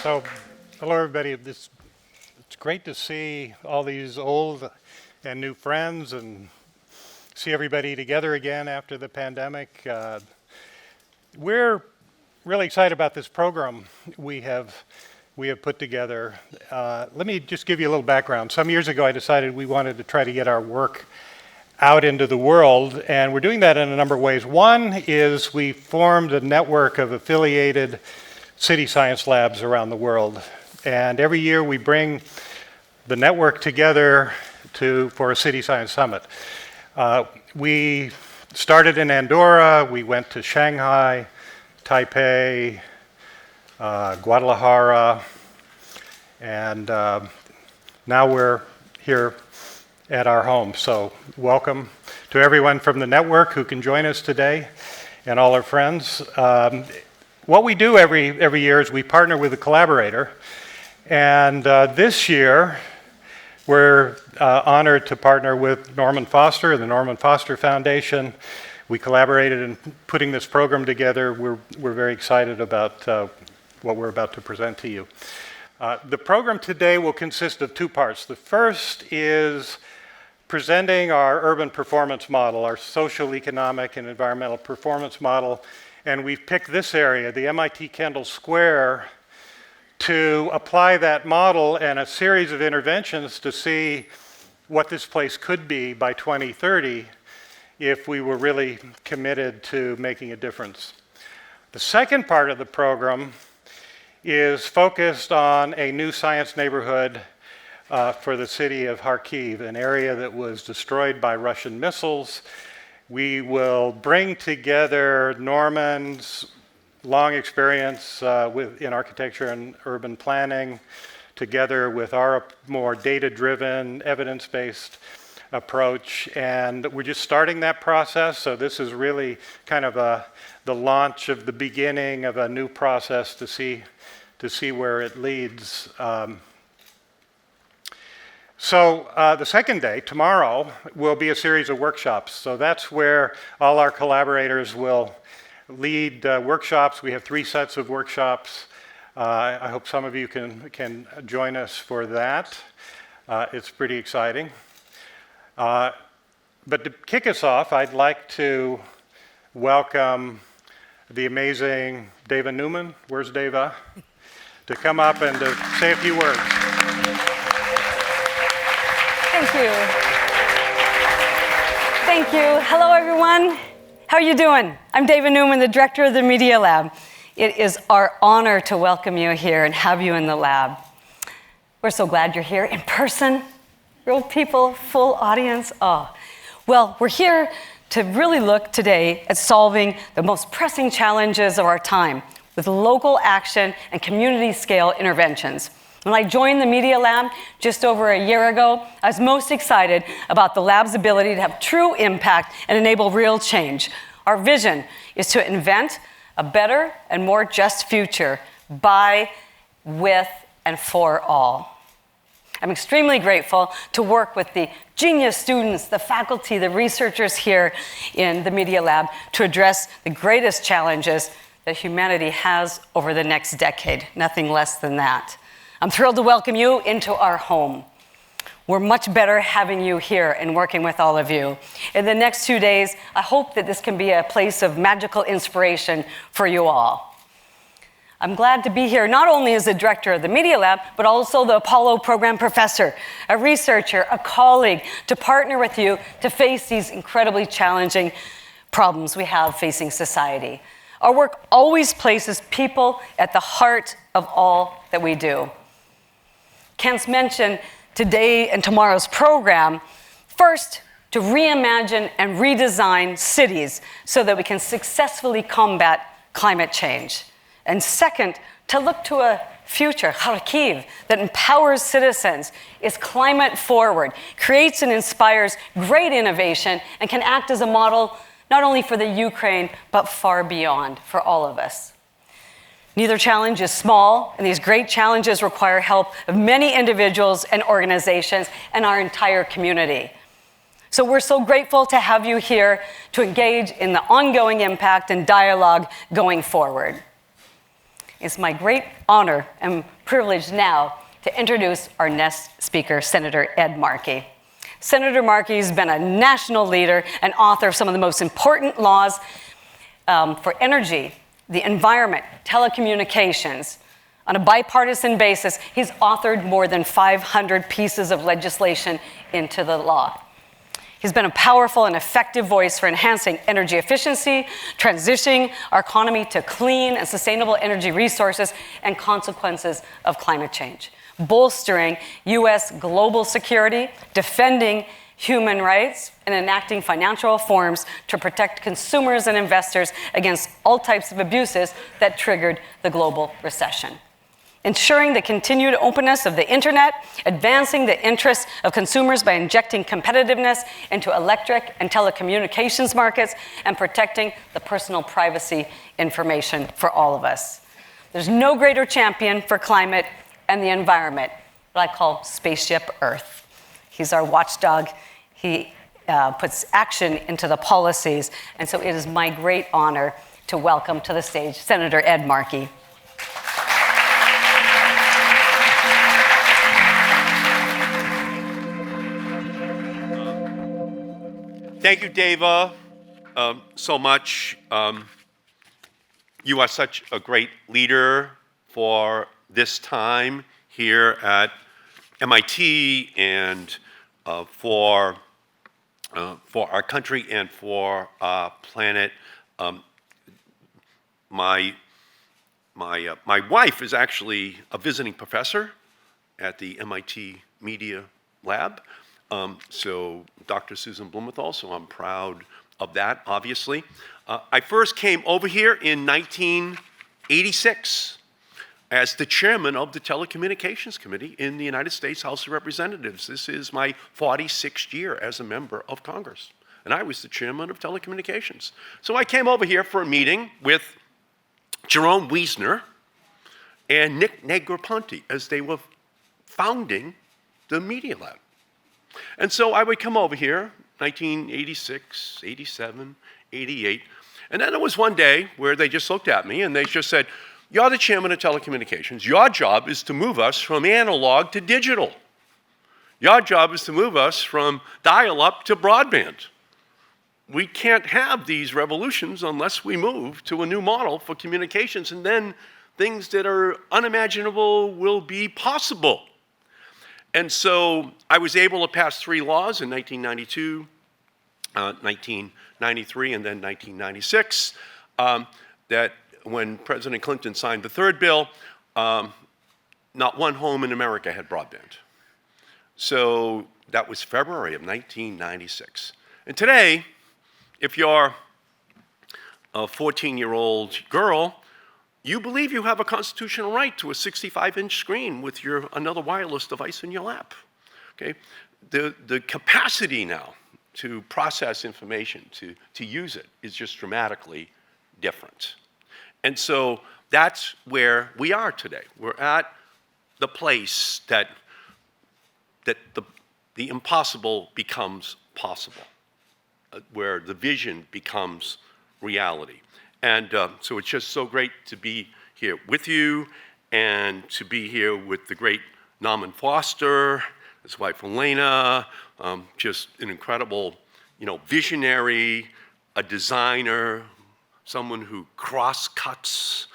So, hello everybody. It's great to see all these old and new friends and see everybody together again after the pandemic. We're really excited about this program we have put together. Let me just give you a little background. Some years ago I decided we wanted to try to get our work out into the world, and we're doing that in a number of ways. One is we formed a network of affiliated city science labs around the world, and every year we bring the network together for a city science summit. We started in Andorra, we went to Shanghai, Taipei, Guadalajara, and now we're here at our home. So welcome to everyone from the network who can join us today and all our friends. What we do every year is we partner with a collaborator, and this year we're honored to partner with Norman Foster and the Norman Foster Foundation. We collaborated in putting this program together. We're very excited about what we're about to present to you. The program today will consist of two parts. The first is presenting our urban performance model, our social, economic, and environmental performance model. And we've picked this area, the MIT Kendall Square, to apply that model and a series of interventions to see what this place could be by 2030 if we were really committed to making a difference. The second part of the program is focused on a new science neighborhood for the city of Kharkiv, an area that was destroyed by Russian missiles. We will bring together Norman's long experience in architecture and urban planning, together with our more data-driven, evidence-based approach. And we're just starting that process, so this is really kind of the launch of the beginning of a new process to see where it leads. So the second day, tomorrow, will be a series of workshops. So that's where all our collaborators will lead workshops. We have 3 sets of workshops. I hope some of you can join us for that. It's pretty exciting. But to kick us off, I'd like to welcome the amazing Deva Newman. Where's Deva? To come up and to say a few words. Thank you. Thank you. Hello, everyone. How are you doing? I'm Deva Newman, the director of the Media Lab. It is our honor to welcome you here and have you in the lab. We're so glad you're here in person, real people, full audience. Oh, well, we're here to really look today at solving the most pressing challenges of our time with local action and community scale interventions. When I joined the Media Lab just over a year ago, I was most excited about the lab's ability to have true impact and enable real change. Our vision is to invent a better and more just future by, with, and for all. I'm extremely grateful to work with the genius students, the faculty, the researchers here in the Media Lab to address the greatest challenges that humanity has over the next decade, nothing less than that. I'm thrilled to welcome you into our home. We're much better having you here and working with all of you. In the next 2 days, I hope that this can be a place of magical inspiration for you all. I'm glad to be here not only as the director of the Media Lab, but also the Apollo program professor, a researcher, a colleague, to partner with you to face these incredibly challenging problems we have facing society. Our work always places people at the heart of all that we do. Kent's mentioned today and tomorrow's program, first, to reimagine and redesign cities so that we can successfully combat climate change. And second, to look to a future, Kharkiv, that empowers citizens, is climate forward, creates and inspires great innovation, and can act as a model not only for the Ukraine, but far beyond for all of us. Neither challenge is small, and these great challenges require help of many individuals and organizations and our entire community. So we're so grateful to have you here to engage in the ongoing impact and dialogue going forward. It's my great honor and privileged now to introduce our next speaker, Senator Ed Markey. Senator Markey's been a national leader and author of some of the most important laws for energy, the environment, telecommunications. On a bipartisan basis, he's authored more than 500 pieces of legislation into the law. He's been a powerful and effective voice for enhancing energy efficiency, transitioning our economy to clean and sustainable energy resources, and consequences of climate change, bolstering U.S. global security, defending human rights, and enacting financial reforms to protect consumers and investors against all types of abuses that triggered the global recession. Ensuring the continued openness of the internet, advancing the interests of consumers by injecting competitiveness into electric and telecommunications markets, and protecting the personal privacy information for all of us. There's no greater champion for climate and the environment, what I call Spaceship Earth. He's our watchdog. He puts action into the policies, and so it is my great honor to welcome to the stage Senator Ed Markey. Thank you, Deva, so much. You are such a great leader for this time here at MIT and for our country and for our planet. My wife is actually a visiting professor at the MIT Media Lab. So Dr. Susan Blumenthal, so I'm proud of that, obviously. I first came over here in 1986 as the chairman of the Telecommunications Committee in the United States House of Representatives. This is my 46th year as a member of Congress, and I was the chairman of Telecommunications. So I came over here for a meeting with Jerome Wiesner and Nick Negroponte as they were founding the Media Lab. And so I would come over here, 1986, 87, 88, and then there was one day where they just looked at me and they just said, "You're the chairman of telecommunications. Your job is to move us from analog to digital. Your job is to move us from dial-up to broadband. We can't have these revolutions unless we move to a new model for communications, and then things that are unimaginable will be possible." And so I was able to pass 3 laws in 1992, 1993, and then 1996, that when President Clinton signed the 3rd bill, not one home in America had broadband. So that was February of 1996. And today, if you're a 14-year-old girl, you believe you have a constitutional right to a 65-inch screen with another wireless device in your lap. Okay? The capacity now to process information, to use it, is just dramatically different. And so that's where we are today. We're at the place that the impossible becomes possible, where the vision becomes reality. And so it's just so great to be here with you and to be here with the great Norman Foster, his wife Elena, just an incredible, visionary, a designer, someone who cross-cuts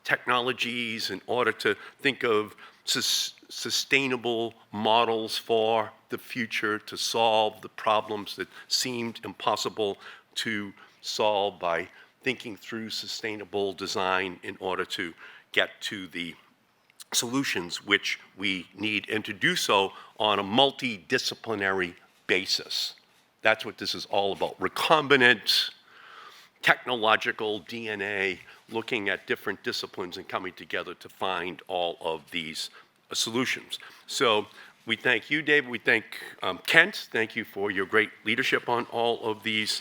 technologies in order to think of sustainable models for the future to solve the problems that seemed impossible to solve by thinking through sustainable design in order to get to the solutions which we need, and to do so on a multidisciplinary basis. That's what this is all about. Recombinant, technological DNA, looking at different disciplines and coming together to find all of these solutions. So we thank you, David. We thank Kent. Thank you for your great leadership on all of these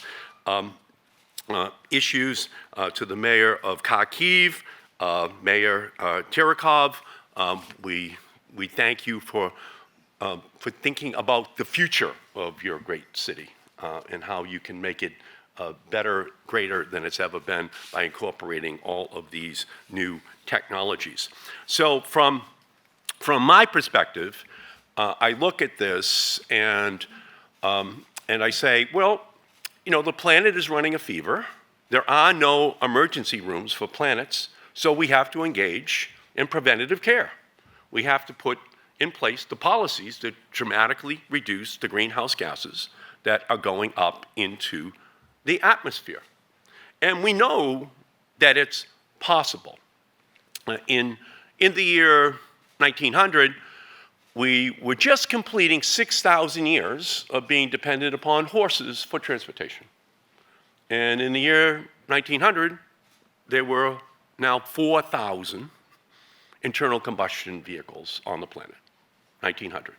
issues. To the mayor of Kharkiv, Mayor Terekov, we thank you for thinking about the future of your great city and how you can make it better, greater than it's ever been by incorporating all of these new technologies. So from from my perspective, I look at this and I say, well, you know, the planet is running a fever. There are no emergency rooms for planets, so we have to engage in preventative care. We have to put in place the policies that dramatically reduce the greenhouse gases that are going up into the atmosphere. And we know that it's possible. In the year 1900, we were just completing 6,000 years of being dependent upon horses for transportation. And in the year 1900, there were now 4,000 internal combustion vehicles on the planet, 1900.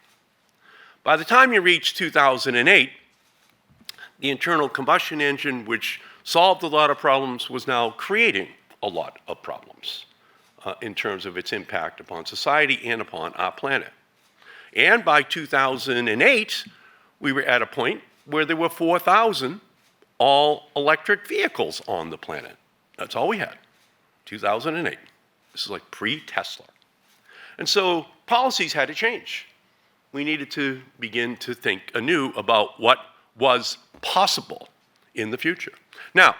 By the time you reach 2008, the internal combustion engine, which solved a lot of problems, was now creating a lot of problems in terms of its impact upon society and upon our planet. And by 2008, we were at a point where there were 4,000 all-electric vehicles on the planet. That's all we had, 2008. This is like pre-Tesla. And so policies had to change. We needed to begin to think anew about what was possible in the future. Now,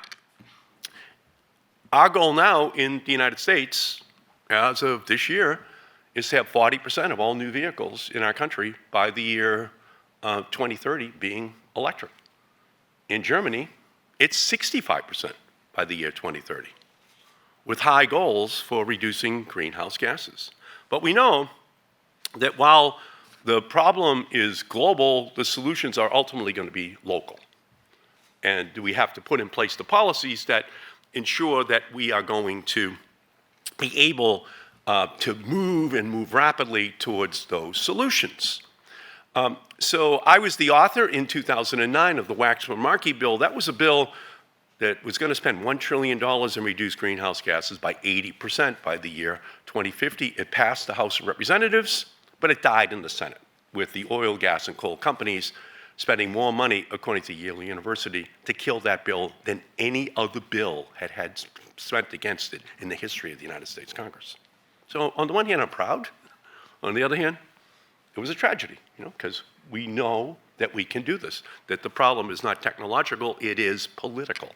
our goal now in the United States, as of this year, is to have 40% of all new vehicles in our country by the year 2030 being electric. In Germany, it's 65% by the year 2030, with high goals for reducing greenhouse gases. But we know that while the problem is global, the solutions are ultimately going to be local. And we have to put in place the policies that ensure that we are going to be able to move rapidly towards those solutions. So I was the author in 2009 of the Waxman-Markey bill. That was a bill that was going to spend $1 trillion and reduce greenhouse gases by 80% by the year 2050. It passed the House of Representatives, but it died in the Senate, with the oil, gas, and coal companies spending more money, according to Yale University, to kill that bill than any other bill had spent against it in the history of the United States Congress. So on the one hand, I'm proud. On the other hand, it was a tragedy, because we know that we can do this, that the problem is not technological, it is political.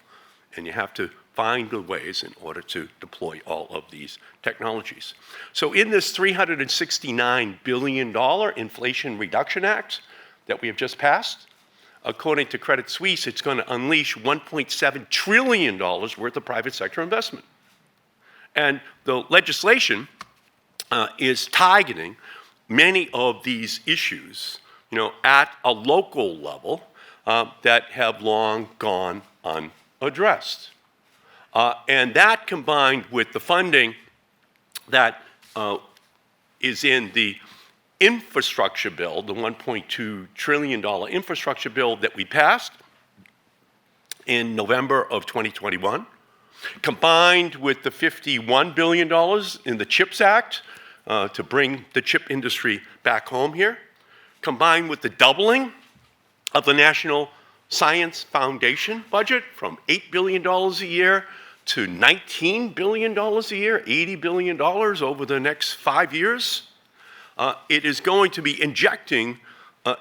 And you have to find the ways in order to deploy all of these technologies. So in this $369 billion Inflation Reduction Act that we have just passed, according to Credit Suisse, it's going to unleash $1.7 trillion worth of private sector investment. And the legislation is targeting many of these issues, at a local level that have long gone unaddressed. And that, combined with the funding that is in the infrastructure bill, the $1.2 trillion infrastructure bill that we passed in November of 2021, combined with the $51 billion in the CHIPS Act to bring the chip industry back home here, combined with the doubling of the National Science Foundation budget from $8 billion a year to $19 billion a year, $80 billion over the next 5 years, it is going to be injecting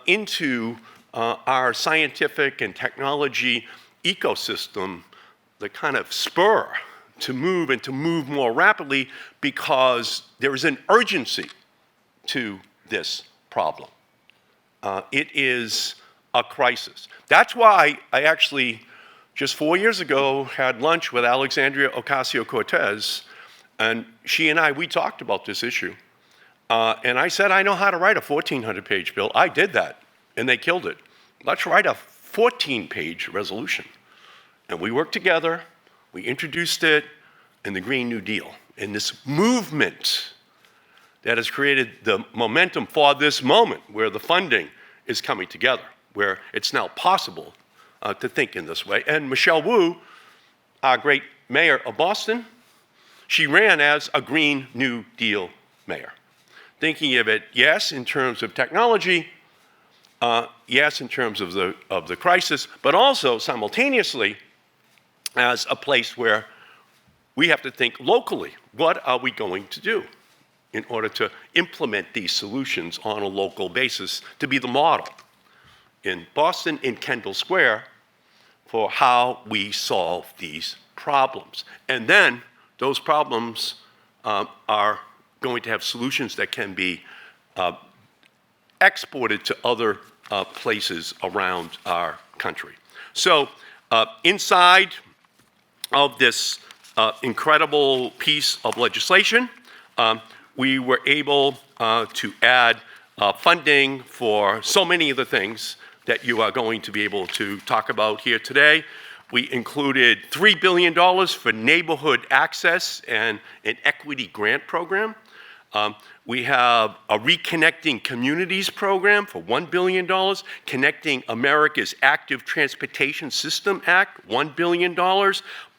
into our scientific and technology ecosystem the kind of spur to move and to move more rapidly, because there is an urgency to this problem. It is a crisis. That's why I actually, just 4 years ago, had lunch with Alexandria Ocasio-Cortez, and she and I, we talked about this issue. And I said, I know how to write a 1,400-page bill. I did that, and they killed it. Let's write a 14-page resolution. And we worked together, we introduced it in the Green New Deal, in this movement that has created the momentum for this moment where the funding is coming together, where it's now possible to think in this way. And Michelle Wu, our great mayor of Boston, she ran as a Green New Deal mayor, thinking of it, yes, in terms of technology, yes, in terms of the crisis, but also simultaneously as a place where we have to think locally. What are we going to do? in order to implement these solutions on a local basis to be the model in Boston, in Kendall Square, for how we solve these problems. And then those problems are going to have solutions that can be exported to other places around our country. So inside of this incredible piece of legislation, we were able to add funding for so many of the things that you are going to be able to talk about here today. We included $3 billion for neighborhood access and an equity grant program. We have a Reconnecting Communities program for $1 billion, Connecting America's Active Transportation System Act, $1 billion,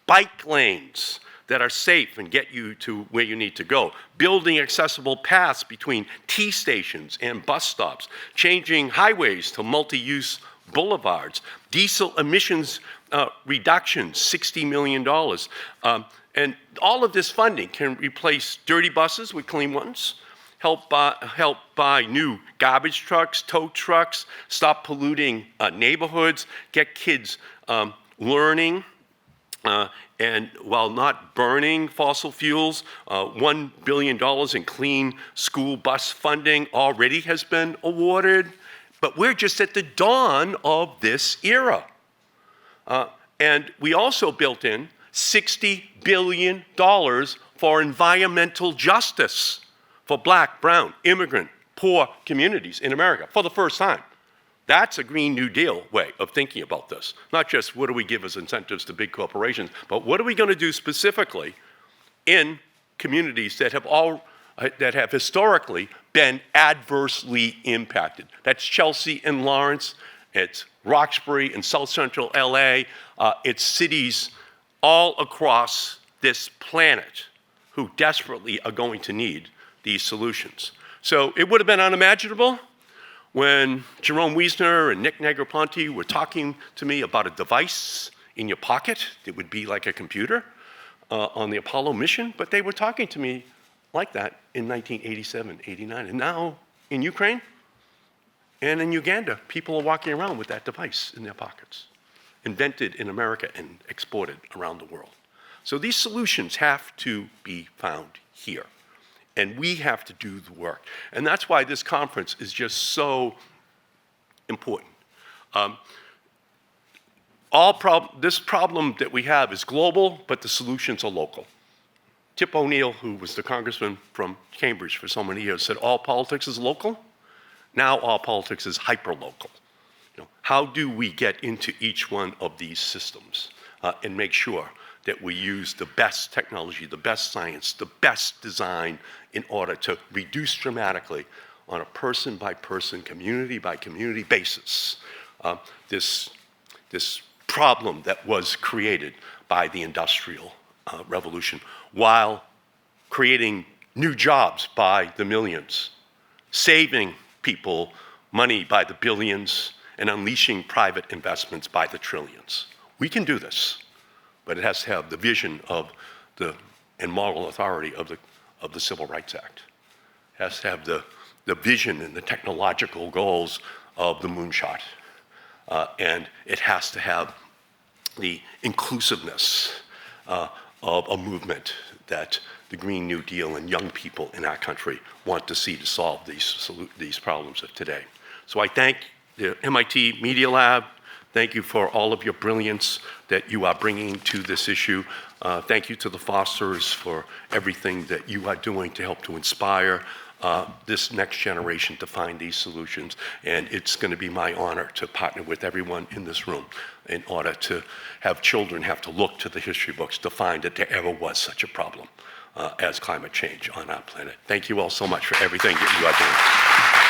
bike lanes that are safe and get you to where you need to go, building accessible paths between T stations and bus stops, changing highways to multi-use boulevards, diesel emissions reduction, $60 million. And all of this funding can replace dirty buses with clean ones, help buy new garbage trucks, tow trucks, stop polluting neighborhoods, get kids learning, and while not burning fossil fuels, $1 billion in clean school bus funding already has been awarded. But we're just at the dawn of this era. And we also built in $60 billion for environmental justice for Black, brown, immigrant, poor communities in America for the first time. That's a Green New Deal way of thinking about this. Not just what do we give as incentives to big corporations, but what are we going to do specifically in communities that have historically been adversely impacted. That's Chelsea and Lawrence, it's Roxbury and South Central LA, it's cities all across this planet who desperately are going to need these solutions. So it would have been unimaginable when Jerome Wiesner and Nick Negroponte were talking to me about a device in your pocket that would be like a computer on the Apollo mission, but they were talking to me like that in 1987, 89. And now in Ukraine and in Uganda, people are walking around with that device in their pockets, invented in America and exported around the world. So these solutions have to be found here. And we have to do the work. And that's why this conference is just so important. This problem that we have is global, but the solutions are local. Tip O'Neill, who was the congressman from Cambridge for so many years, said all politics is local. Now all politics is hyper-local. How do we get into each one of these systems and make sure that we use the best technology, the best science, the best design in order to reduce dramatically on a person-by-person, community-by-community basis this problem that was created by the Industrial Revolution, while creating new jobs by the millions, saving people money by the billions, and unleashing private investments by the trillions. We can do this, but it has to have the vision of and moral authority of the Civil Rights Act. It has to have the vision and the technological goals of the moonshot. And it has to have the inclusiveness of a movement that the Green New Deal and young people in our country want to see to solve these problems of today. So I thank the MIT Media Lab. Thank you for all of your brilliance that you are bringing to this issue. Thank you to the Fosters for everything that you are doing to help to inspire this next generation to find these solutions. And it's going to be my honor to partner with everyone in this room in order to have children have to look to the history books to find that there ever was such a problem as climate change on our planet. Thank you all so much for everything that you are doing.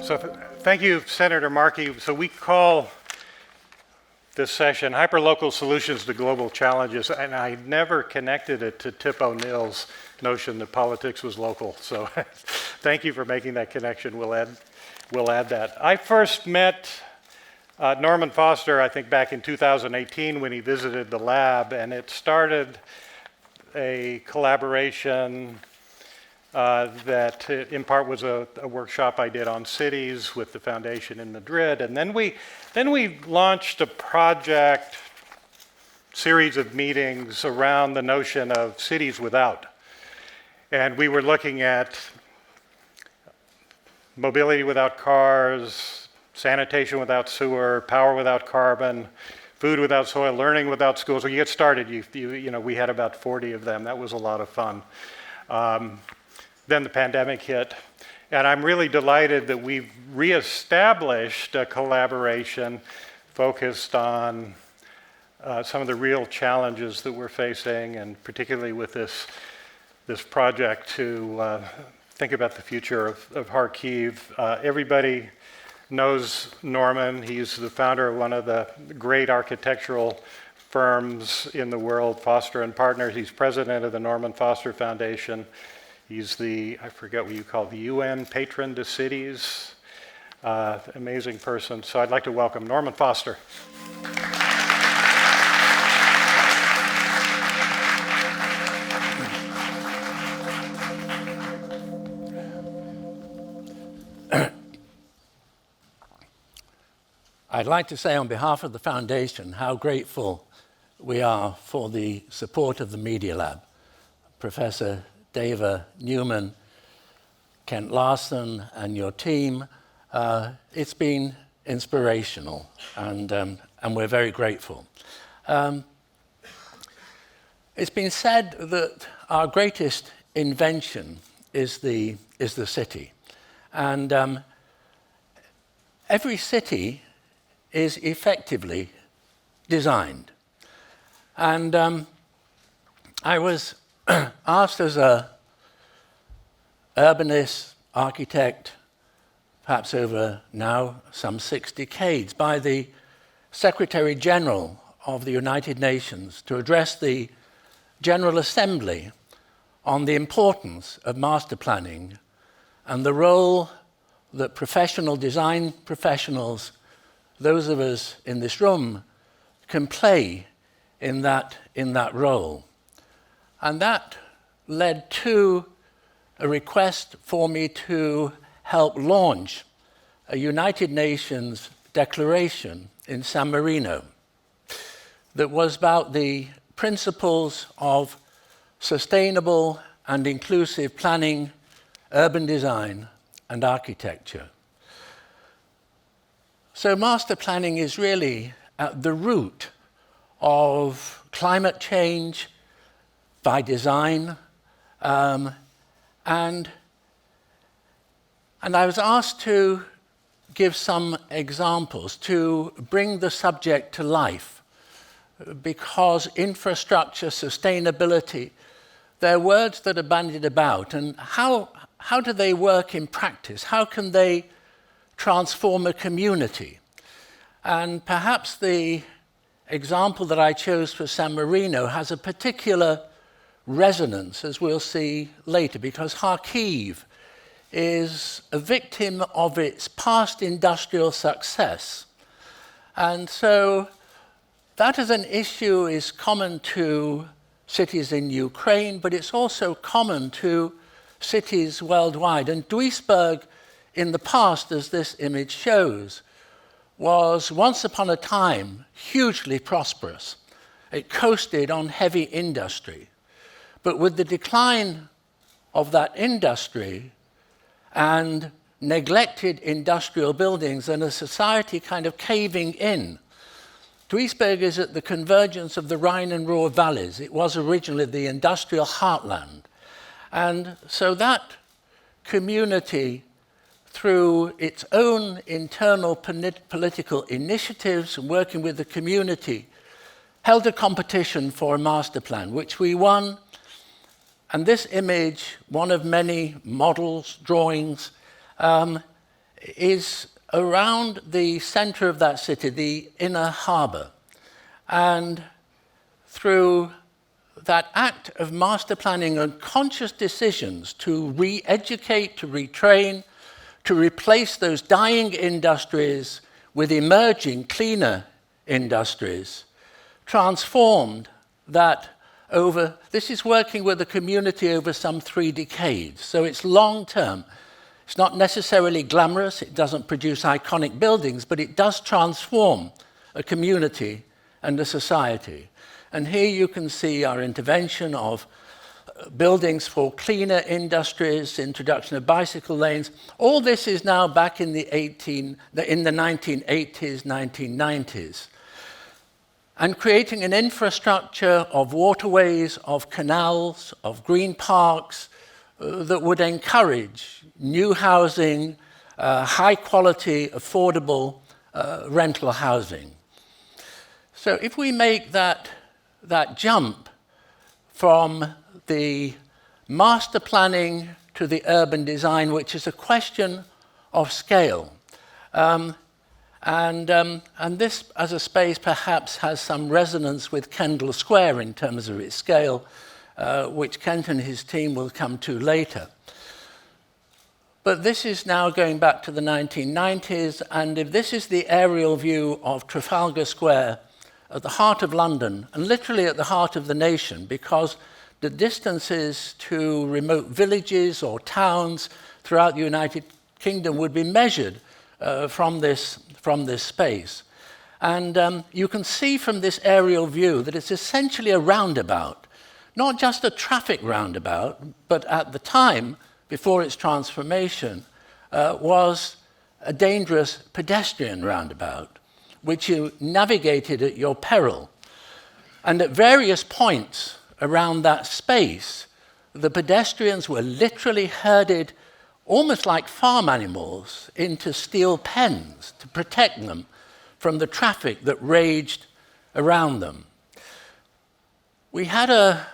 So Thank you, Senator Markey. So we call this session Hyperlocal Solutions to Global Challenges, and I never connected it to Tip O'Neill's notion that politics was local. So thank you for making that connection. We'll add that. I first met Norman Foster, I think back in 2018 when he visited the lab, and it started a collaboration that in part was a workshop I did on cities with the foundation in Madrid. And then we launched a project series of meetings around the notion of cities without. And we were looking at mobility without cars, sanitation without sewer, power without carbon, food without soil, learning without schools. When you get started, you know, we had about 40 of them. That was a lot of fun. Then the pandemic hit, and I'm really delighted that we've reestablished a collaboration focused on some of the real challenges that we're facing, and particularly with this project to think about the future of Kharkiv. Everybody knows Norman. He's the founder of one of the great architectural firms in the world, Foster and Partners. He's president of the Norman Foster Foundation. He's the, I forget what you call it, the UN patron to cities. Amazing person. So I'd like to welcome Norman Foster. I'd like to say on behalf of the Foundation how grateful we are for the support of the Media Lab. Professor Dava Newman, Kent Larson, and your team. It's been inspirational, and we're very grateful. It's been said that our greatest invention is the city, and every city is effectively designed. And I was asked as a urbanist, architect, perhaps over now some 6 decades, by the Secretary General of the United Nations to address the General Assembly on the importance of master planning and the role that professional design professionals, those of us in this room, can play in that role. And that led to a request for me to help launch a United Nations declaration in San Marino that was about the principles of sustainable and inclusive planning, urban design, and architecture. So master planning is really at the root of climate change by design, and I was asked to give some examples to bring the subject to life, because infrastructure, sustainability, they're words that are bandied about, and how do they work in practice? How can they transform a community? And perhaps the example that I chose for San Marino has a particular resonance, as we'll see later, because Kharkiv is a victim of its past industrial success. And so that as an issue is common to cities in Ukraine, but it's also common to cities worldwide. And Duisburg, in the past, as this image shows, was once upon a time hugely prosperous. It coasted on heavy industry. But with the decline of that industry and neglected industrial buildings and a society kind of caving in, Duisburg is at the convergence of the Rhine and Ruhr valleys. It was originally the industrial heartland. And so that community, through its own internal political initiatives and working with the community, held a competition for a master plan, which we won. And this image, one of many models, drawings, is around the center of that city, the inner harbor. And through that act of master planning and conscious decisions to re-educate, to retrain, to replace those dying industries with emerging, cleaner industries, transformed that over, this is working with a community over some 3 decades, so it's long term. It's not necessarily glamorous, it doesn't produce iconic buildings, but it does transform a community and a society. And here you can see our intervention of buildings for cleaner industries, introduction of bicycle lanes. All this is now back in the 1980s, 1990s. And creating an infrastructure of waterways, of canals, of green parks that would encourage new housing, high quality, affordable rental housing. So if we make that jump from the master planning to the urban design, which is a question of scale. And this, as a space, perhaps has some resonance with Kendall Square in terms of its scale, which Kent and his team will come to later. But this is now going back to the 1990s, and if this is the aerial view of Trafalgar Square at the heart of London, and literally at the heart of the nation, because the distances to remote villages or towns throughout the United Kingdom would be measured from this space. And you can see from this aerial view that it's essentially a roundabout, not just a traffic roundabout, but at the time, before its transformation, was a dangerous pedestrian roundabout, which you navigated at your peril. And at various points around that space, the pedestrians were literally herded almost like farm animals into steel pens to protect them from the traffic that raged around them. We had a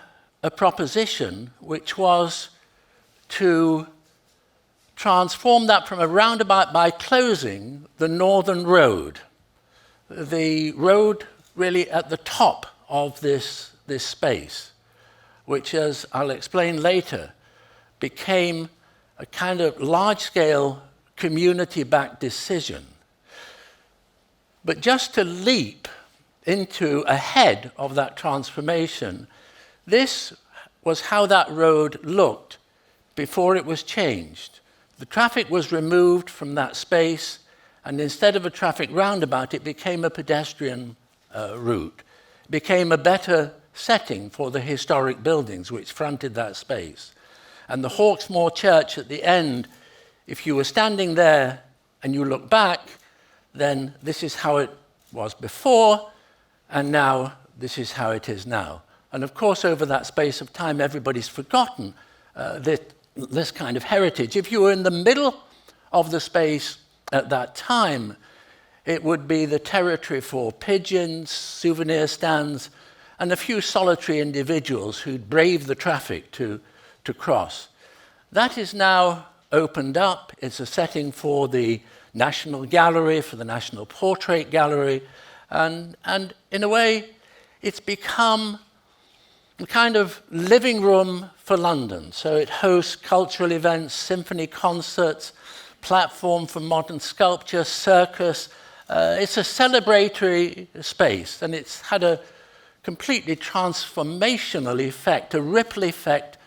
proposition which was to transform that from a roundabout by closing the northern road, the road really at the top of this space, which, as I'll explain later, became a kind of large-scale community-backed decision. But just to leap into ahead of that transformation, this was how that road looked before it was changed. The traffic was removed from that space, and instead of a traffic roundabout, it became a pedestrian route. It became a better setting for the historic buildings which fronted that space. And the Hawksmoor Church at the end, if you were standing there and you look back, then this is how it was before, and now this is how it is now. And of course, over that space of time, everybody's forgotten this kind of heritage. If you were in the middle of the space at that time, it would be the territory for pigeons, souvenir stands, and a few solitary individuals who'd brave the traffic to cross. That is now opened up. It's a setting for the National Gallery, for the National Portrait Gallery, and in a way, it's become a kind of living room for London. So it hosts cultural events, symphony concerts, platform for modern sculpture, circus. It's a celebratory space, and it's had a completely transformational effect, a ripple effect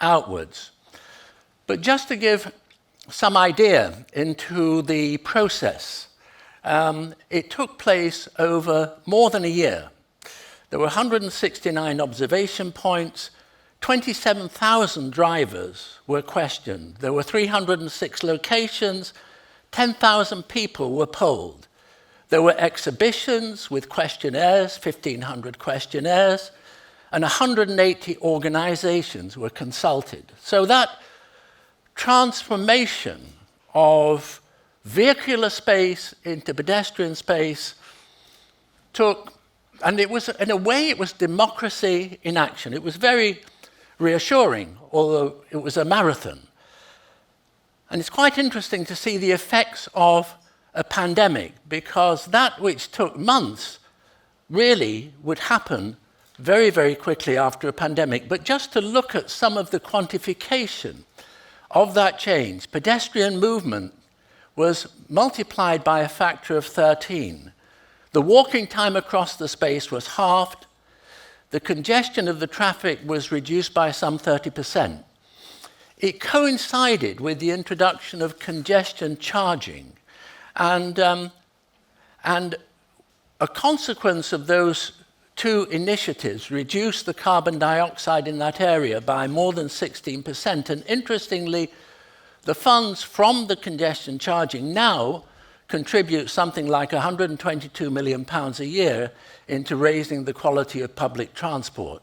outwards. But just to give some idea into the process, it took place over more than a year. There were 169 observation points, 27,000 drivers were questioned. There were 306 locations, 10,000 people were polled. There were exhibitions with questionnaires, 1,500 questionnaires, and 180 organizations were consulted. So that transformation of vehicular space into pedestrian space took, and it was, in a way, it was democracy in action. It was very reassuring, although it was a marathon. And it's quite interesting to see the effects of a pandemic, because that which took months really would happen very, very quickly after a pandemic. But just to look at some of the quantification of that change, pedestrian movement was multiplied by a factor of 13. The walking time across the space was halved. The congestion of the traffic was reduced by some 30%. It coincided with the introduction of congestion charging. And a consequence of those two initiatives reduced the carbon dioxide in that area by more than 16%. And interestingly, the funds from the congestion charging now contribute something like £122 million a year into raising the quality of public transport.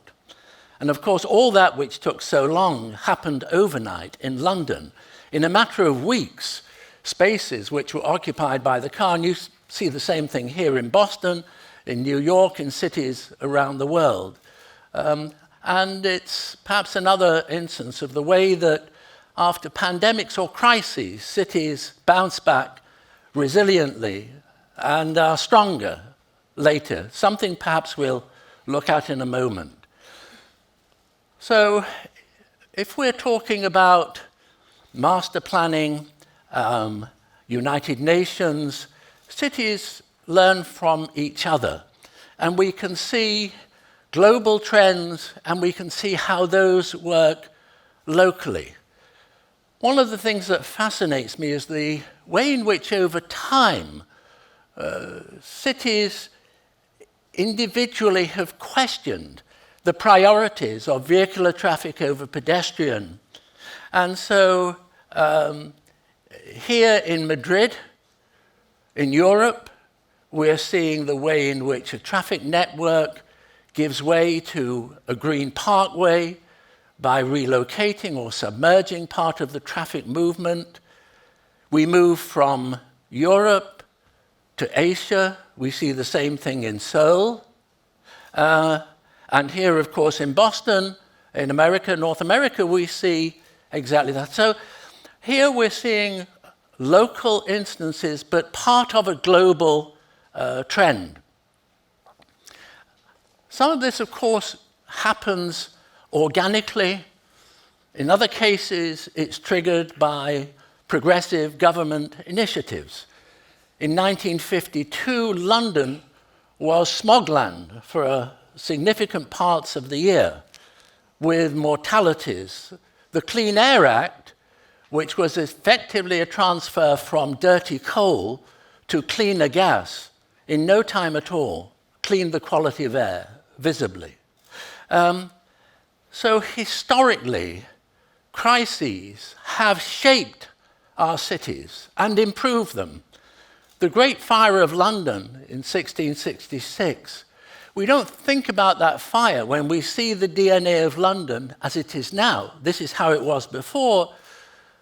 And of course, all that which took so long happened overnight in London. In a matter of weeks, spaces which were occupied by the car, and you see the same thing here in Boston, in New York, in cities around the world. And it's perhaps another instance of the way that after pandemics or crises, cities bounce back resiliently and are stronger later, something perhaps we'll look at in a moment. So if we're talking about master planning, United Nations, cities learn from each other. And we can see global trends, and we can see how those work locally. One of the things that fascinates me is the way in which over time cities individually have questioned the priorities of vehicular traffic over pedestrian. And so here in Madrid, in Europe, we're seeing the way in which a traffic network gives way to a green parkway by relocating or submerging part of the traffic movement. We move from Europe to Asia. We see the same thing in Seoul. And here, of course, in Boston, in America, North America, we see exactly that. So here we're seeing local instances, but part of a global trend. Some of this, of course, happens organically. In other cases, it's triggered by progressive government initiatives. In 1952, London was smogland for significant parts of the year, with mortalities. The Clean Air Act, which was effectively a transfer from dirty coal to cleaner gas, in no time at all, cleaned the quality of air visibly. So historically, crises have shaped our cities and improved them. The Great Fire of London in 1666, we don't think about that fire when we see the DNA of London as it is now. This is how it was before,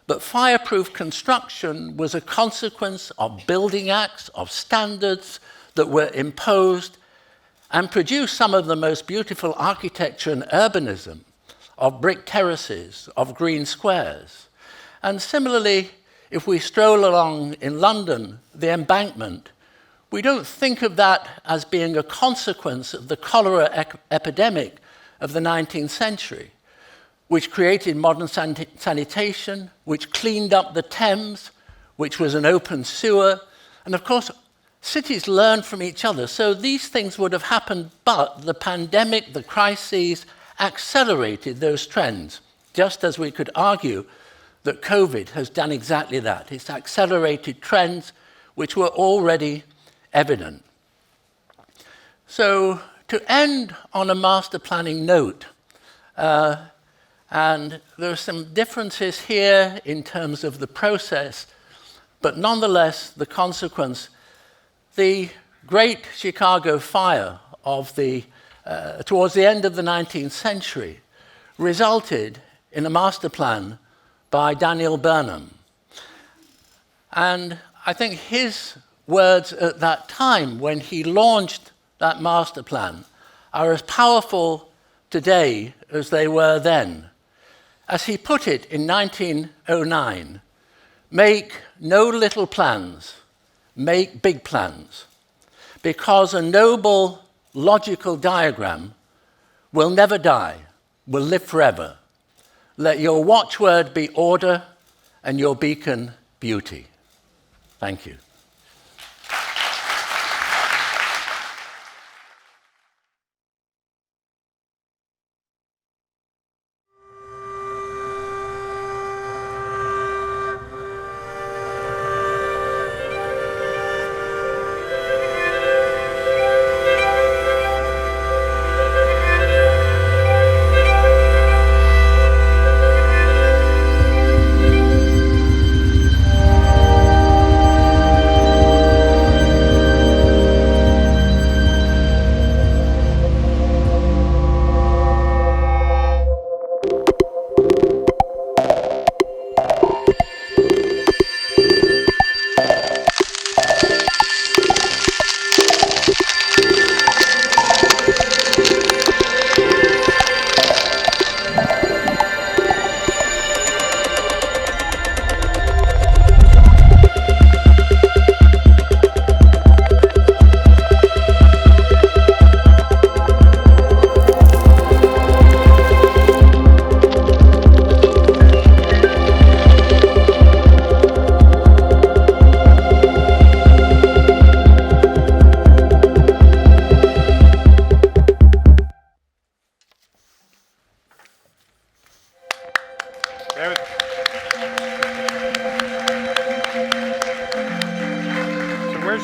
but fireproof construction was a consequence of building acts, of standards that were imposed and produced some of the most beautiful architecture and urbanism of brick terraces, of green squares. And similarly, if we stroll along in London, the Embankment, we don't think of that as being a consequence of the cholera epidemic of the 19th century, which created modern sanitation, which cleaned up the Thames, which was an open sewer. And of course, cities learn from each other. So these things would have happened, but the pandemic, the crises, accelerated those trends, just as we could argue that COVID has done exactly that. It's accelerated trends which were already evident. So to end on a master planning note, and there are some differences here in terms of the process, but nonetheless, the consequence, the Great Chicago Fire of towards the end of the 19th century resulted in a master plan by Daniel Burnham. And I think his words at that time, when he launched that master plan, are as powerful today as they were then. As he put it in 1909, make no little plans, make big plans, because a noble, logical diagram will never die, will live forever. Let your watchword be order and your beacon beauty. Thank you.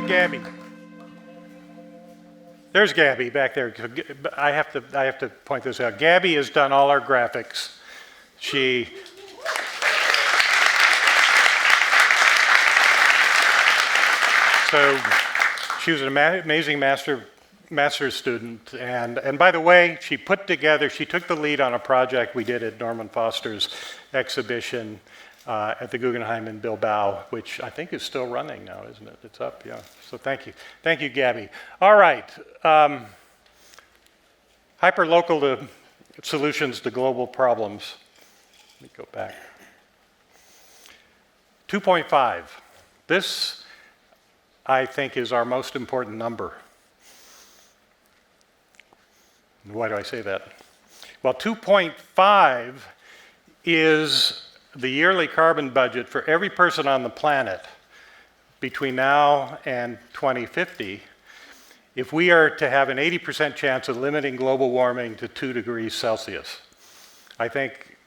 Gabby? There's Gabby back there. I have to point this out. Gabby has done all our graphics. She was an amazing master's student, and by the way, she took the lead on a project we did at Norman Foster's exhibition at the Guggenheim in Bilbao, which I think is still running now, isn't it? It's up, yeah. So thank you, Gabby. All right, hyperlocal solutions to global problems. Let me go back. 2.5. This, I think, is our most important number. Why do I say that? Well, 2.5 is the yearly carbon budget for every person on the planet between now and 2050, if we are to have an 80% chance of limiting global warming to 2 degrees Celsius. I think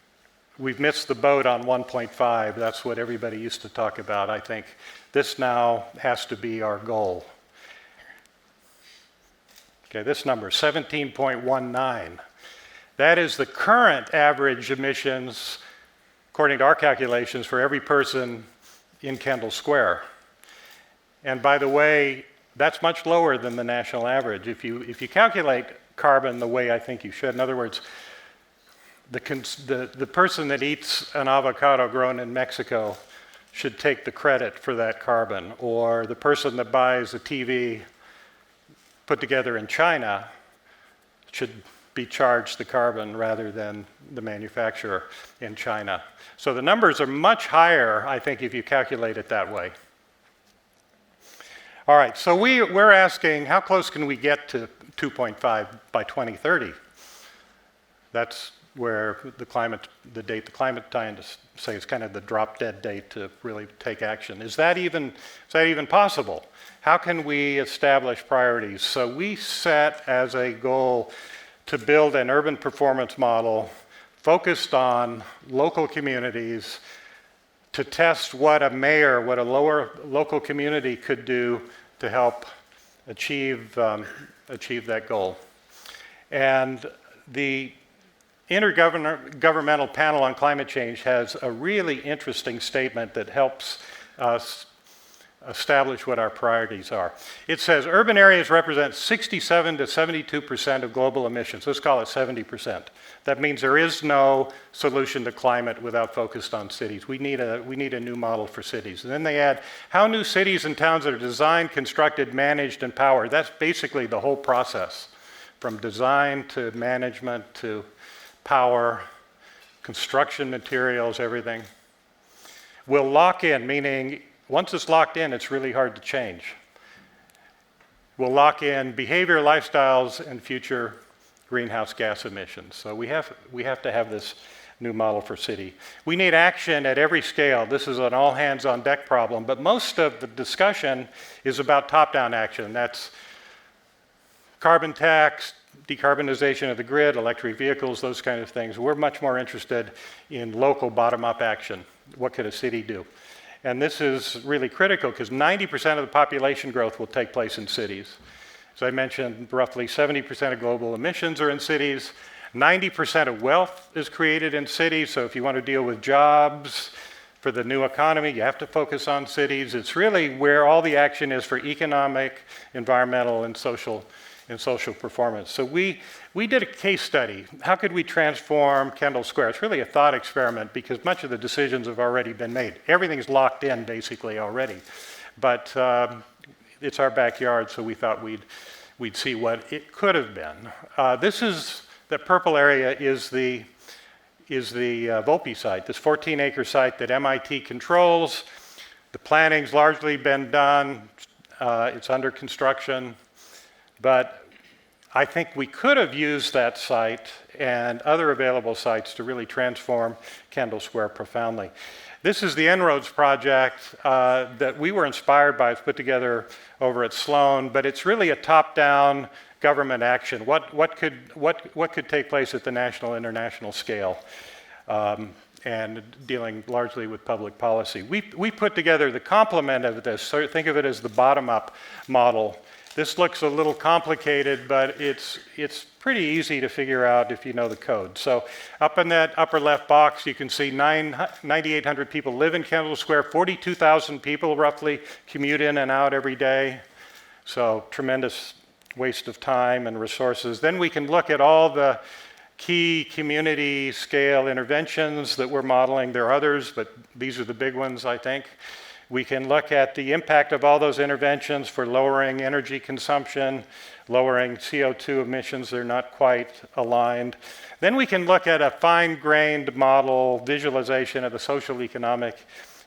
we've missed the boat on 1.5. That's what everybody used to talk about. I think this now has to be our goal. Okay, this number, 17.19. That is the current average emissions, according to our calculations, for every person in Kendall Square. And by the way, that's much lower than the national average. If you calculate carbon the way I think you should, in other words, the person that eats an avocado grown in Mexico should take the credit for that carbon, or the person that buys a TV put together in China should be charged the carbon rather than the manufacturer in China. So the numbers are much higher, I think, if you calculate it that way. All right, so we're asking, how close can we get to 2.5 by 2030? That's where the date the climate scientists say is kind of the drop dead date to really take action. Is that even possible? How can we establish priorities? So we set as a goal to build an urban performance model focused on local communities to test what a mayor, what a local community could do to help achieve that goal. And the Intergovernmental Panel on Climate Change has a really interesting statement that helps us establish what our priorities are. It says urban areas represent 67 to 72% of global emissions. Let's call it 70%. That means there is no solution to climate without focus on cities. We need a new model for cities. And then they add how new cities and towns are designed, constructed, managed, and powered. That's basically the whole process, from design to management to power, construction materials, everything. Will lock in, meaning once it's locked in, it's really hard to change. We'll lock in behavior, lifestyles, and future greenhouse gas emissions. So we have to have this new model for city. We need action at every scale. This is an all hands on deck problem, but most of the discussion is about top-down action. That's carbon tax, decarbonization of the grid, electric vehicles, those kind of things. We're much more interested in local bottom-up action. What could a city do? And this is really critical because 90% of the population growth will take place in cities. As I mentioned, roughly 70% of global emissions are in cities. 90% of wealth is created in cities. So if you want to deal with jobs for the new economy, you have to focus on cities. It's really where all the action is for economic, environmental, and social performance. So we did a case study. How could we transform Kendall Square? It's really a thought experiment because much of the decisions have already been made. Everything's locked in basically already. But it's our backyard, so we thought we'd see what it could have been. The purple area is the Volpe site, this 14-acre site that MIT controls. The planning's largely been done. It's under construction. But I think we could have used that site and other available sites to really transform Kendall Square profoundly. This is the En-ROADS project that we were inspired by. It's put together over at Sloan, but it's really a top-down government action. What could take place at the national, international scale, and dealing largely with public policy. We put together the complement of this. So think of it as the bottom-up model. This looks a little complicated, but it's pretty easy to figure out if you know the code. So up in that upper left box, you can see 9,800 people live in Kendall Square, 42,000 people roughly commute in and out every day. So tremendous waste of time and resources. Then we can look at all the key community scale interventions that we're modeling. There are others, but these are the big ones, I think. We can look at the impact of all those interventions for lowering energy consumption, lowering CO2 emissions. They're not quite aligned. Then we can look at a fine-grained model visualization of the social, economic,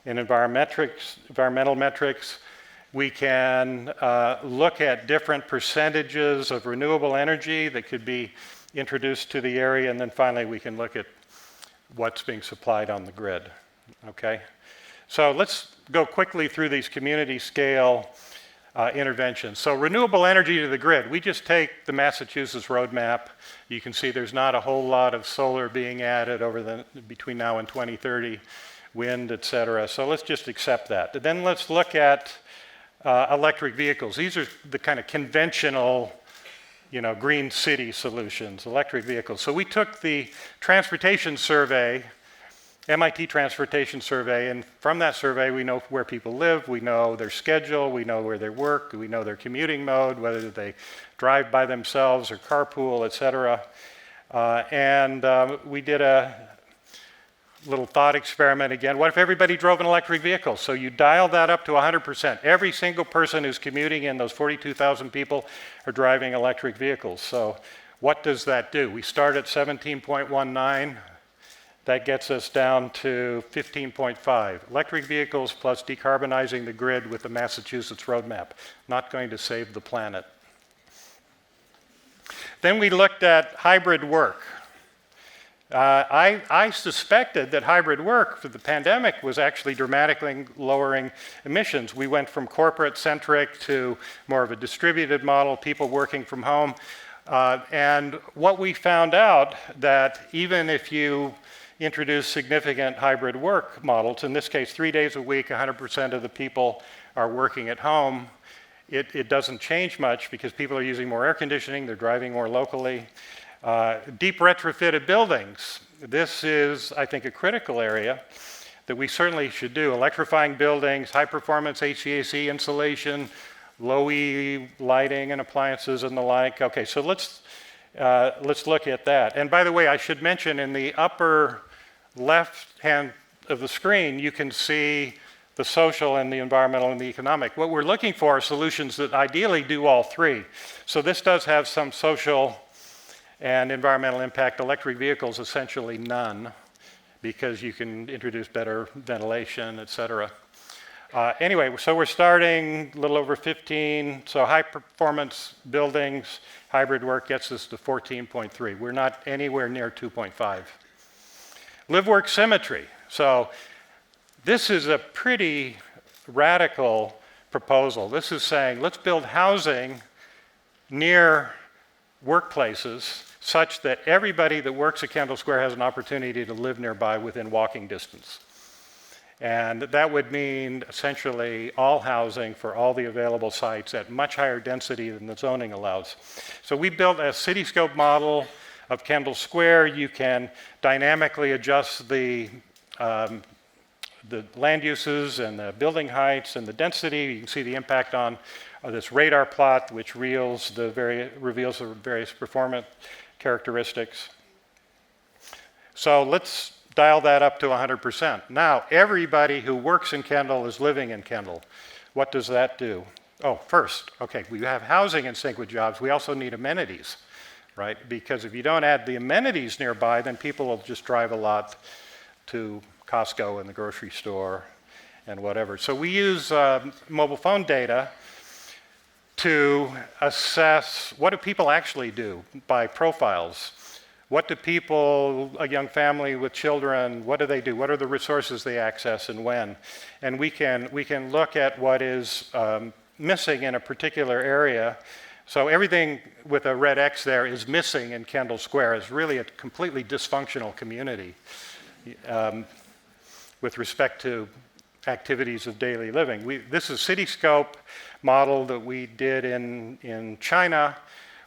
and environmental metrics. We can look at different percentages of renewable energy that could be introduced to the area. And then finally, we can look at what's being supplied on the grid. Okay? So let's go quickly through these community scale interventions. So renewable energy to the grid. We just take the Massachusetts roadmap. You can see there's not a whole lot of solar being added between now and 2030, wind, et cetera. So let's just accept that. Then let's look at electric vehicles. These are the kind of conventional, green city solutions, electric vehicles. So we took the transportation survey, MIT Transportation Survey, and from that survey we know where people live, we know their schedule, we know where they work, we know their commuting mode, whether they drive by themselves or carpool, et cetera. And we did a little thought experiment again. What if everybody drove an electric vehicle? So you dial that up to 100%. Every single person who's commuting in, those 42,000 people, are driving electric vehicles. So what does that do? We start at 17.19. That gets us down to 15.5. Electric vehicles plus decarbonizing the grid with the Massachusetts roadmap. Not going to save the planet. Then we looked at hybrid work. I suspected that hybrid work for the pandemic was actually dramatically lowering emissions. We went from corporate-centric to more of a distributed model, people working from home. And what we found out that even if you introduce significant hybrid work models, in this case 3 days a week, 100% of the people are working at home, it doesn't change much because people are using more air conditioning, they're driving more locally. Deep retrofitted buildings. This is, I think, a critical area that we certainly should do. Electrifying buildings, high performance HVAC insulation, low E lighting and appliances and the like. Okay, so let's look at that. And by the way, I should mention in the upper left hand of the screen, you can see the social and the environmental and the economic. What we're looking for are solutions that ideally do all three. So this does have some social and environmental impact. Electric vehicles, essentially none, because you can introduce better ventilation, et cetera. Anyway, so we're starting a little over 15. So high performance buildings, hybrid work gets us to 14.3. We're not anywhere near 2.5. Live work symmetry. So this is a pretty radical proposal. This is saying let's build housing near workplaces such that everybody that works at Kendall Square has an opportunity to live nearby within walking distance. And that would mean essentially all housing for all the available sites at much higher density than the zoning allows. So we built a cityscope model of Kendall Square. You can dynamically adjust the land uses and the building heights and the density. You can see the impact on this radar plot, which reveals the various performance characteristics. So let's dial that up to 100%. Now, everybody who works in Kendall is living in Kendall. What does that do? Oh, first, okay, we have housing in sync with jobs. We also need amenities, right? Because if you don't add the amenities nearby, then people will just drive a lot to Costco and the grocery store and whatever. So we use mobile phone data to assess what do people actually do by profiles. What do people, a young family with children, what do they do? What are the resources they access and when? And we can look at what is missing in a particular area. So everything with a red X there is missing in Kendall Square. It's really a completely dysfunctional community with respect to activities of daily living. This is a cityscope model that we did in China,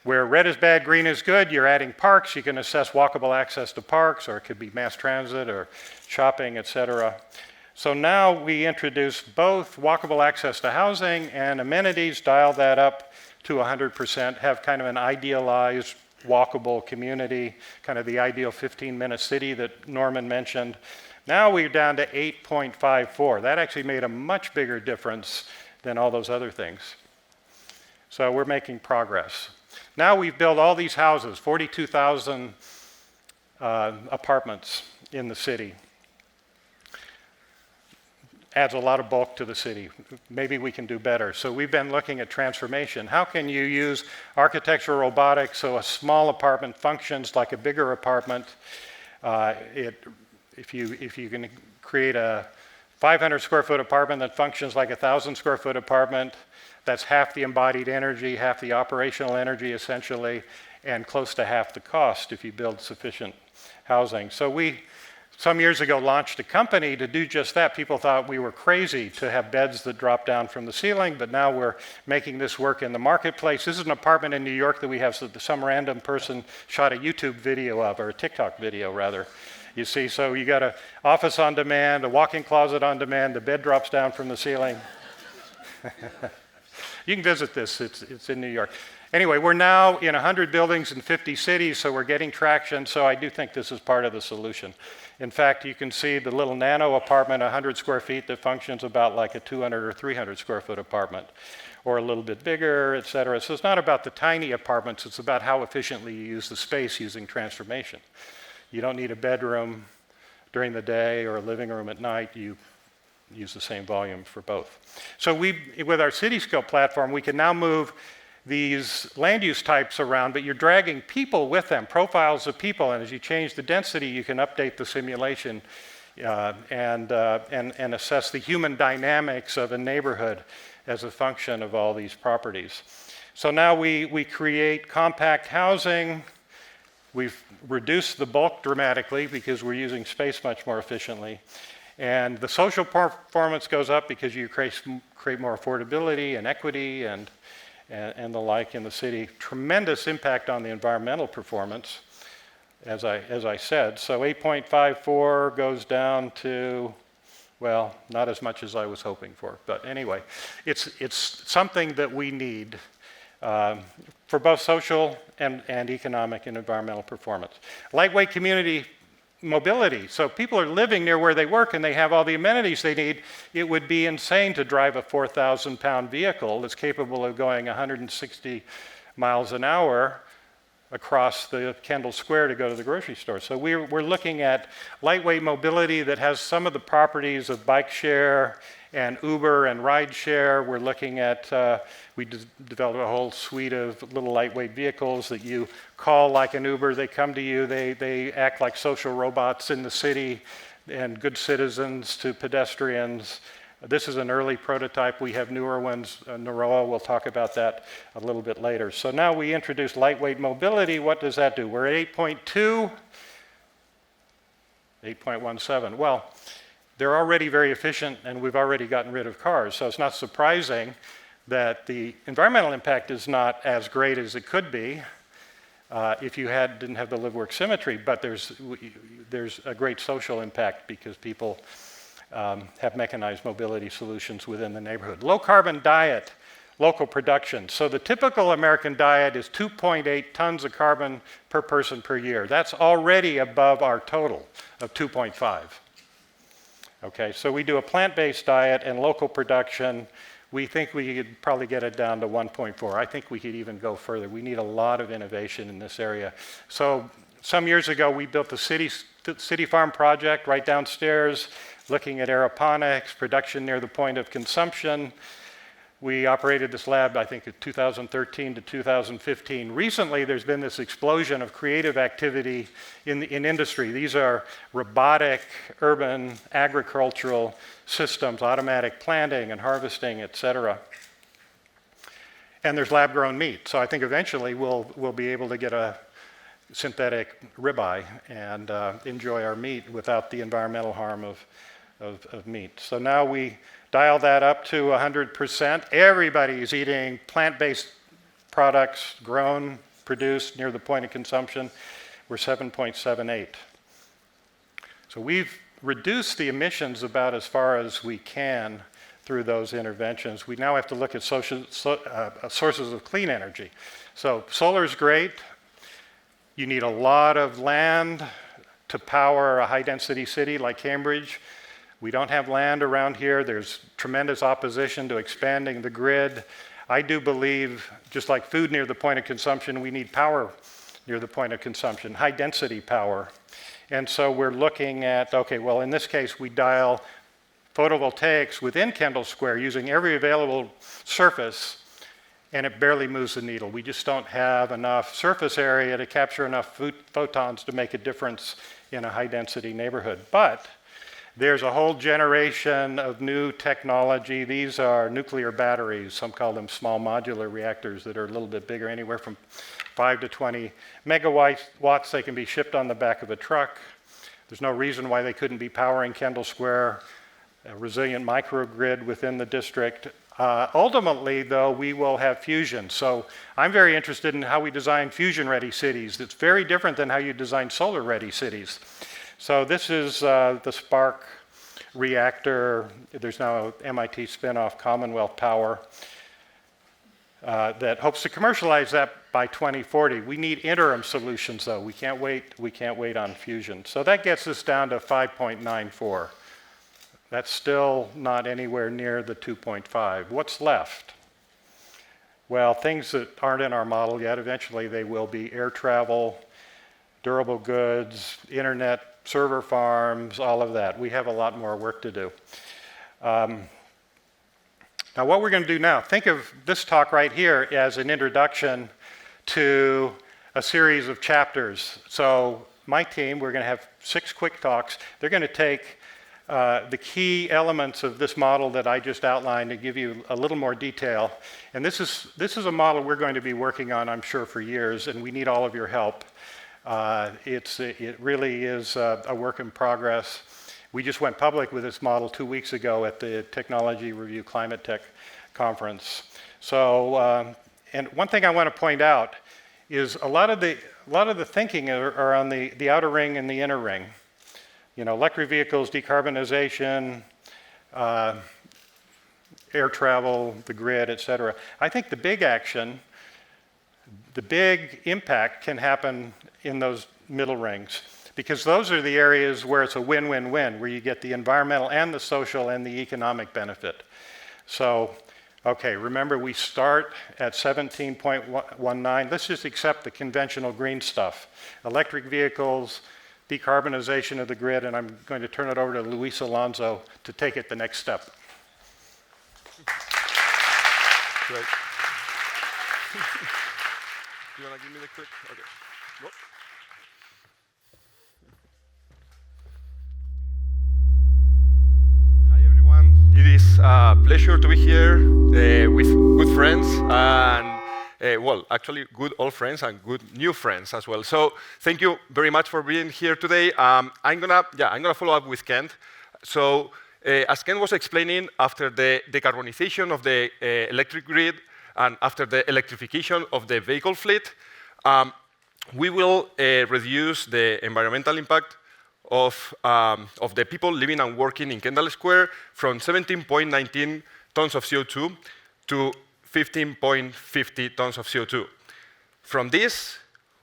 where red is bad, green is good. You're adding parks. You can assess walkable access to parks, or it could be mass transit or shopping, et cetera. So now we introduce both walkable access to housing and amenities, dial that up to 100%, have kind of an idealized walkable community, kind of the ideal 15-minute city that Norman mentioned. Now we're down to 8.54. That actually made a much bigger difference than all those other things. So we're making progress. Now we've built all these houses, 42,000 apartments in the city. Adds a lot of bulk to the city. Maybe we can do better. So we've been looking at transformation. How can you use architectural robotics so a small apartment functions like a bigger apartment? If you can create a 500 square foot apartment that functions like a 1,000 square foot apartment, that's half the embodied energy, half the operational energy essentially, and close to half the cost if you build sufficient housing. So we, some years ago, launched a company to do just that. People thought we were crazy to have beds that drop down from the ceiling, but now we're making this work in the marketplace. This is an apartment in New York that we have, so some random person shot a YouTube video of, or a TikTok video rather. You see, so you got an office on demand, a walk-in closet on demand, the bed drops down from the ceiling. You can visit this, it's in New York. Anyway, we're now in 100 buildings in 50 cities, so we're getting traction, so I do think this is part of the solution. In fact, you can see the little nano apartment, 100 square feet, that functions about like a 200 or 300 square foot apartment, or a little bit bigger, et cetera. So it's not about the tiny apartments, it's about how efficiently you use the space using transformation. You don't need a bedroom during the day or a living room at night. You use the same volume for both. So with our Cityscope platform, we can now move these land use types around, but you're dragging people with them, profiles of people, and as you change the density, you can update the simulation and assess the human dynamics of a neighborhood as a function of all these properties. So now we create compact housing. We've reduced the bulk dramatically because we're using space much more efficiently. And the social performance goes up because you create more affordability and equity and the like in the city. Tremendous impact on the environmental performance, as I said. So 8.54 goes down to, well, not as much as I was hoping for. But anyway, it's something that we need for both social and economic and environmental performance. Lightweight community mobility. So people are living near where they work and they have all the amenities they need. It would be insane to drive a 4,000-pound vehicle that's capable of going 160 miles an hour across the Kendall Square to go to the grocery store. So we're looking at lightweight mobility that has some of the properties of bike share and Uber and ride share. We're looking at, we developed a whole suite of little lightweight vehicles that you call like an Uber. They come to you, they act like social robots in the city and good citizens to pedestrians. This is an early prototype. We have newer ones, Naroa, we'll talk about that a little bit later. So now we introduce lightweight mobility. What does that do? We're at 8.2, 8.17. Well, they're already very efficient and we've already gotten rid of cars. So it's not surprising that the environmental impact is not as great as it could be if you didn't have the live-work symmetry, but there's a great social impact because people have mechanized mobility solutions within the neighborhood. Low carbon diet, local production. So the typical American diet is 2.8 tons of carbon per person per year. That's already above our total of 2.5. Okay, so we do a plant-based diet and local production. We think we could probably get it down to 1.4. I think we could even go further. We need a lot of innovation in this area. So some years ago, we built the City Farm project right downstairs, looking at aeroponics, production near the point of consumption. We operated this lab, I think, in 2013 to 2015. Recently, there's been this explosion of creative activity in industry. These are robotic, urban, agricultural systems, automatic planting and harvesting, et cetera. And there's lab-grown meat. So I think eventually we'll be able to get a synthetic ribeye and enjoy our meat without the environmental harm of meat. So now we dial that up to 100%. Everybody's eating plant-based products, grown, produced near the point of consumption. We're 7.78. So we've reduced the emissions about as far as we can through those interventions. We now have to look at sources of clean energy. So solar is great. You need a lot of land to power a high-density city like Cambridge. We don't have land around here. There's tremendous opposition to expanding the grid. I do believe, just like food near the point of consumption, we need power near the point of consumption, high-density power. And so we're looking at, okay, well, in this case, we dial photovoltaics within Kendall Square using every available surface, and it barely moves the needle. We just don't have enough surface area to capture enough photons to make a difference in a high-density neighborhood. But there's a whole generation of new technology. These are nuclear batteries. Some call them small modular reactors that are a little bit bigger, anywhere from 5 to 20 megawatts. They can be shipped on the back of a truck. There's no reason why they couldn't be powering Kendall Square, a resilient microgrid within the district. Ultimately, though, we will have fusion. So I'm very interested in how we design fusion-ready cities. It's very different than how you design solar-ready cities. So this is the Spark reactor. There's now an MIT spinoff, Commonwealth Power, that hopes to commercialize that by 2040. We need interim solutions, though. We can't wait on fusion. So that gets us down to 5.94. That's still not anywhere near the 2.5. What's left? Well, things that aren't in our model yet, eventually they will be: air travel, durable goods, internet, server farms, all of that. We have a lot more work to do. Now what we're going to do now, think of this talk right here as an introduction to a series of chapters. So my team, we're going to have 6 quick talks. They're going to take the key elements of this model that I just outlined and give you a little more detail. And this is a model we're going to be working on, I'm sure, for years, and we need all of your help. It really is a work in progress. We just went public with this model 2 weeks ago at the Technology Review Climate Tech Conference. So, and one thing I want to point out is a lot of the thinking are on the outer ring and the inner ring. You know, electric vehicles, decarbonization, air travel, the grid, et cetera. I think the big action, the big impact can happen in those middle rings, because those are the areas where it's a win-win-win, where you get the environmental and the social and the economic benefit. So Okay, remember we start at 17.19. Let's just accept the conventional green stuff. Electric vehicles, decarbonization of the grid, and I'm going to turn it over to Luis Alonso to take it the next step. Great. You want to give me the quick? Okay. Go. Hi, everyone. It is a pleasure to be here with good friends and, well, actually good old friends and good new friends as well. So thank you very much for being here today. I'm gonna follow up with Kent. So as Ken was explaining, after the decarbonization of the electric grid and after the electrification of the vehicle fleet, we will reduce the environmental impact of the people living and working in Kendall Square from 17.19 tons of CO2 to 15.50 tons of CO2. From this,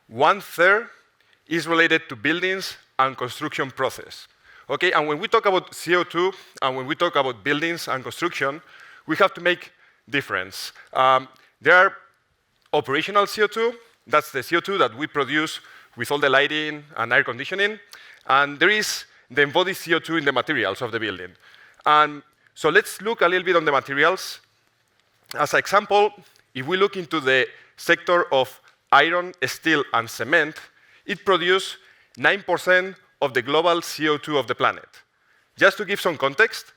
1/3 is related to buildings and construction process. Okay, and when we talk about CO2 and when we talk about buildings and construction, we have to make difference. There are operational CO2, that's the CO2 that we produce with all the lighting and air conditioning, and there is the embodied CO2 in the materials of the building. And so let's look a little bit on the materials. As an example, if we look into the sector of iron, steel, and cement, it produces 9% of the global CO2 of the planet. Just to give some context,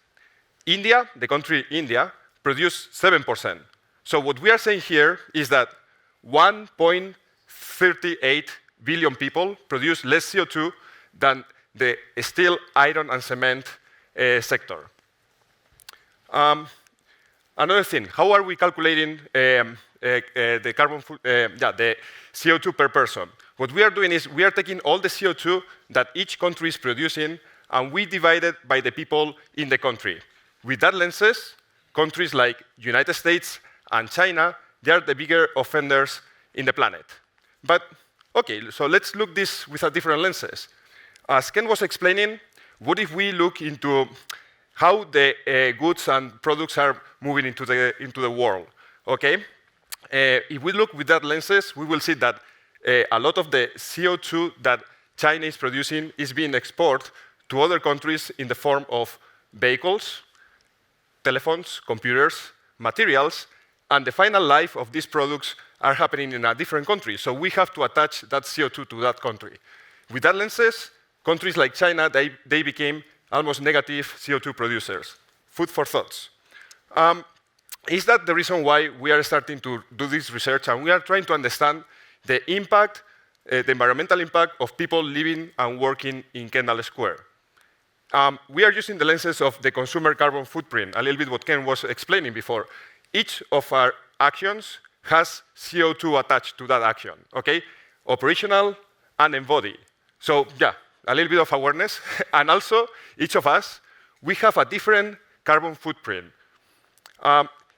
India, the country India, produces 7%. So what we are saying here is that 1.38 billion people produce less CO2 than the steel, iron, and cement sector. Another thing, how are we calculating the CO2 per person? What we are doing is we are taking all the CO2 that each country is producing, and we divide it by the people in the country. With that lenses, countries like United States and China, they are the bigger offenders in the planet. But, okay, so let's look this with a different lenses. As Ken was explaining, what if we look into how the goods and products are moving into the world, okay? If we look with that lenses, we will see that a lot of the CO2 that China is producing is being exported to other countries in the form of vehicles, telephones, computers, materials, and the final life of these products are happening in a different country. So we have to attach that CO2 to that country. With that lenses, countries like China, they became almost negative CO2 producers. Food for thoughts. Is that the reason why we are starting to do this research and we are trying to understand the impact, the environmental impact of people living and working in Kendall Square? We are using the lenses of the consumer carbon footprint, a little bit what Ken was explaining before. Each of our actions has CO2 attached to that action, okay? Operational and embodied. So yeah, a little bit of awareness. And also, each of us, we have a different carbon footprint.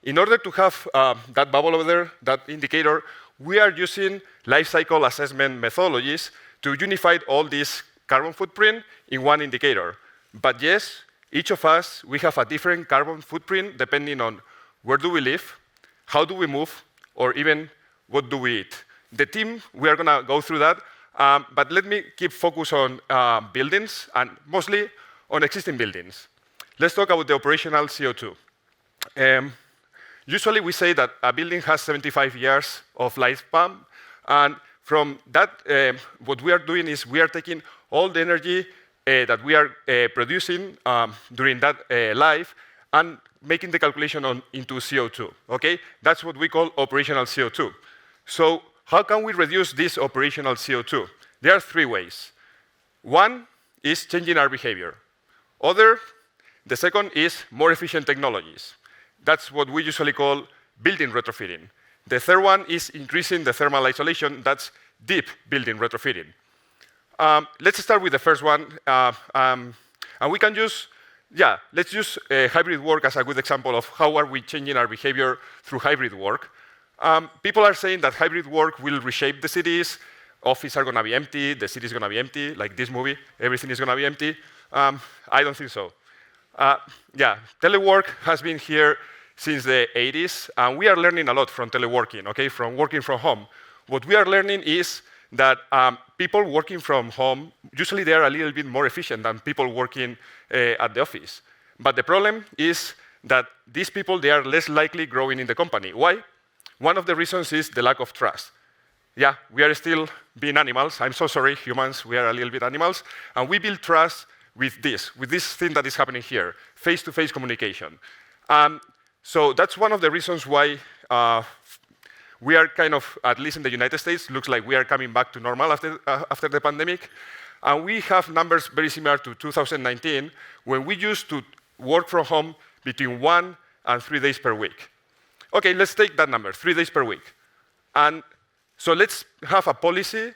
In order to have that bubble over there, that indicator, we are using life cycle assessment methodologies to unify all this carbon footprint in one indicator. But yes, each of us, we have a different carbon footprint depending on where do we live, how do we move, or even what do we eat. The team, we are gonna go through that, but let me keep focus on buildings and mostly on existing buildings. Let's talk about the operational CO2. Usually we say that a building has 75 years of lifespan, and from that, what we are doing is we are taking all the energy that we are producing during that life and making the calculation into CO2, okay? That's what we call operational CO2. So how can we reduce this operational CO2? There are 3 ways. One is changing our behavior. The second is more efficient technologies. That's what we usually call building retrofitting. The third one is increasing the thermal isolation. That's deep building retrofitting. Let's start with the first one. And we can use, let's use hybrid work as a good example of how are we changing our behavior through hybrid work. People are saying that hybrid work will reshape the cities. Offices are going to be empty. The city is going to be empty, like this movie. Everything is going to be empty. I don't think so. Telework has been here since the 80s, and we are learning a lot from teleworking, okay, from working from home. What we are learning is that people working from home, usually they are a little bit more efficient than people working at the office. But the problem is that these people, they are less likely growing in the company. Why? One of the reasons is the lack of trust. Yeah, we are still being animals. I'm so sorry, humans, we are a little bit animals. And we build trust with this thing that is happening here, face-to-face communication. So that's one of the reasons why we are kind of, at least in the United States, looks like we are coming back to normal after the pandemic. And we have numbers very similar to 2019, when we used to work from home between 1 and 3 days per week. Okay, let's take that number, 3 days per week. And so let's have a policy,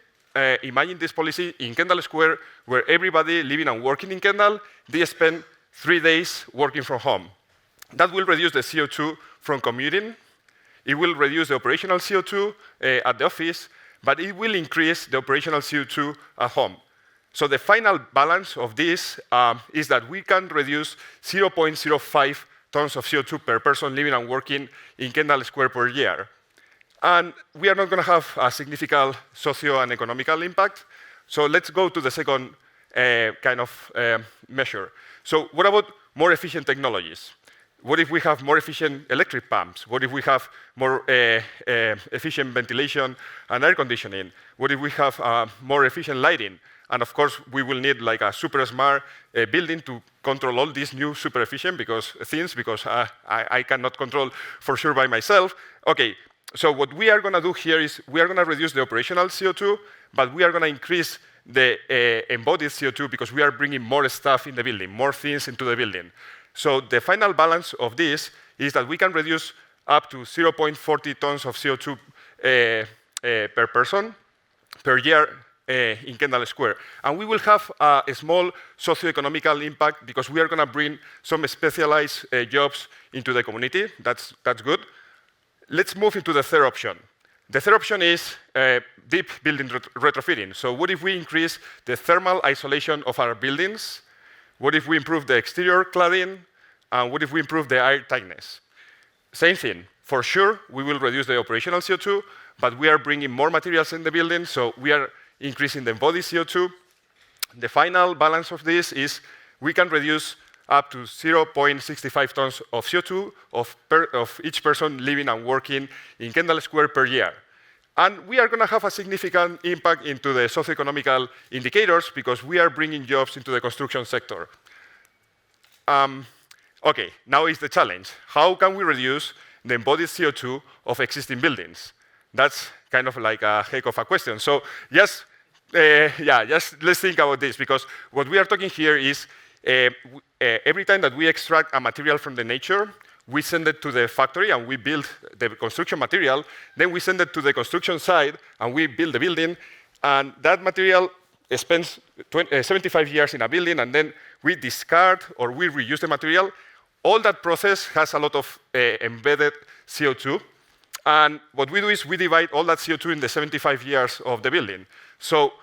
imagine this policy in Kendall Square, where everybody living and working in Kendall, they spend 3 days working from home. That will reduce the CO2 from commuting. It will reduce the operational CO2 at the office, but it will increase the operational CO2 at home. So the final balance of this is that we can reduce 0.05 tons of CO2 per person living and working in Kendall Square per year. And we are not going to have a significant socio and economical impact. So let's go to the second kind of measure. So what about more efficient technologies? What if we have more efficient electric pumps? What if we have more efficient ventilation and air conditioning? What if we have more efficient lighting? And of course, we will need like a super smart building to control all these new super efficient because I cannot control for sure by myself. Okay, so what we are going to do here is we are going to reduce the operational CO2, but we are going to increase the embodied CO2 because we are bringing more stuff in the building, more things into the building. So the final balance of this is that we can reduce up to 0.40 tons of CO2 per person per year in Kendall Square. And we will have a small socioeconomical impact because we are going to bring some specialized jobs into the community. That's good. Let's move into the third option. The third option is deep building retrofitting. So what if we increase the thermal isolation of our buildings? What if we improve the exterior cladding? And what if we improve the air tightness? Same thing. For sure, we will reduce the operational CO2, but we are bringing more materials in the building, so we are increasing the embodied CO2. The final balance of this is we can reduce up to 0.65 tons of CO2 of each person living and working in Kendall Square per year. And we are going to have a significant impact into the socioeconomical indicators because we are bringing jobs into the construction sector. Okay, now is the challenge. How can we reduce the embodied CO2 of existing buildings? That's kind of like a heck of a question. So just let's think about this because what we are talking here is every time that we extract a material from the nature, we send it to the factory and we build the construction material. Then we send it to the construction site and we build the building. And that material spends 75 years in a building and then we discard or we reuse the material. All that process has a lot of embedded CO2. And what we do is we divide all that CO2 in the 75 years of the building. So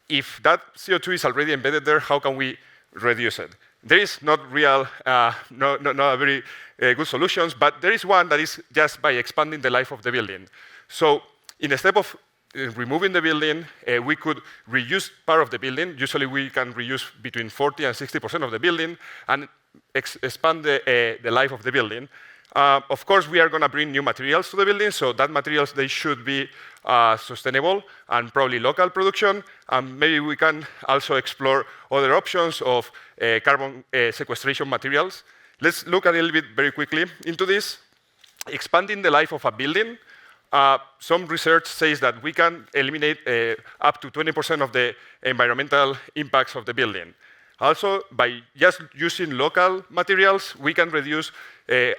if that CO2 is already embedded there, how can we reduce it? There is not a very good solutions, but there is one that is just by expanding the life of the building. So in the step of removing the building, we could reuse part of the building. Usually we can reuse between 40 and 60% of the building and expand the life of the building. Of course, we are going to bring new materials to the building, so that materials, they should be sustainable and probably local production. And maybe we can also explore other options of carbon sequestration materials. Let's look a little bit very quickly into this. Expanding the life of a building. Some research says that we can eliminate up to 20% of the environmental impacts of the building. Also, by just using local materials, we can reduce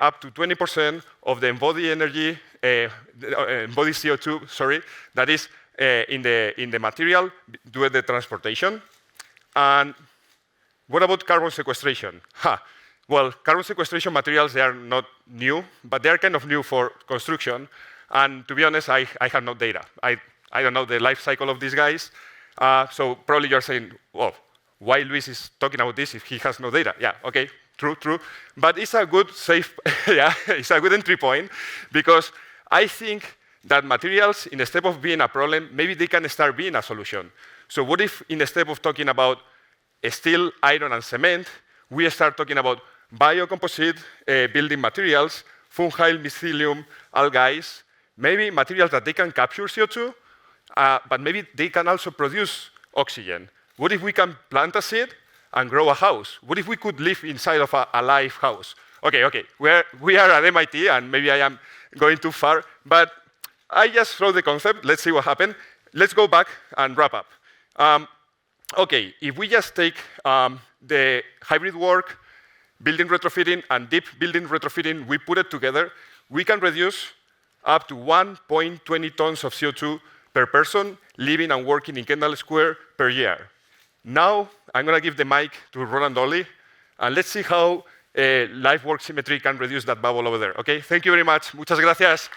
up to 20% of the embodied energy, embodied CO2, sorry, that is in the material due to the transportation. And what about carbon sequestration? Well, carbon sequestration materials, they are not new, but they are kind of new for construction. And to be honest, I have no data. I don't know the life cycle of these guys. So probably you're saying, well, why Luis is talking about this if he has no data? Yeah, okay, true. But it's a good safe, yeah, it's a good entry point because I think that materials, instead of being a problem, maybe they can start being a solution. So what if instead of talking about steel, iron, and cement, we start talking about biocomposite building materials, fungal mycelium, algae, maybe materials that they can capture CO2, but maybe they can also produce oxygen. What if we can plant a seed and grow a house? What if we could live inside of a live house? Okay, we are at MIT, and maybe I am going too far, but I just throw the concept. Let's see what happens. Let's go back and wrap up. Okay, if we just take the hybrid work, building retrofitting, and deep building retrofitting, we put it together, we can reduce up to 1.20 tons of CO2 per person living and working in Kendall Square per year. Now, I'm going to give the mic to Roland Dolly, and let's see how life work symmetry can reduce that bubble over there. Okay, thank you very much. Muchas gracias.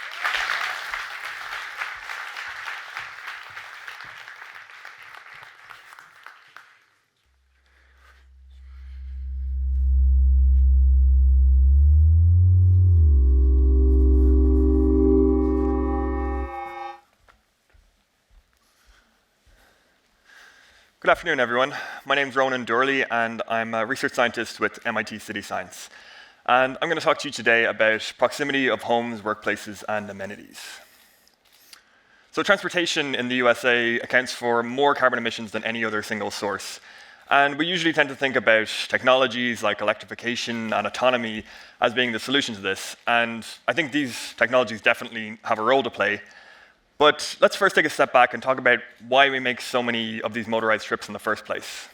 Good afternoon, everyone. My name is Ronan Durley, and I'm a research scientist with MIT City Science. And I'm going to talk to you today about proximity of homes, workplaces, and amenities. So transportation in the USA accounts for more carbon emissions than any other single source. And we usually tend to think about technologies like electrification and autonomy as being the solution to this. And I think these technologies definitely have a role to play. But let's first take a step back and talk about why we make so many of these motorized trips in the first place.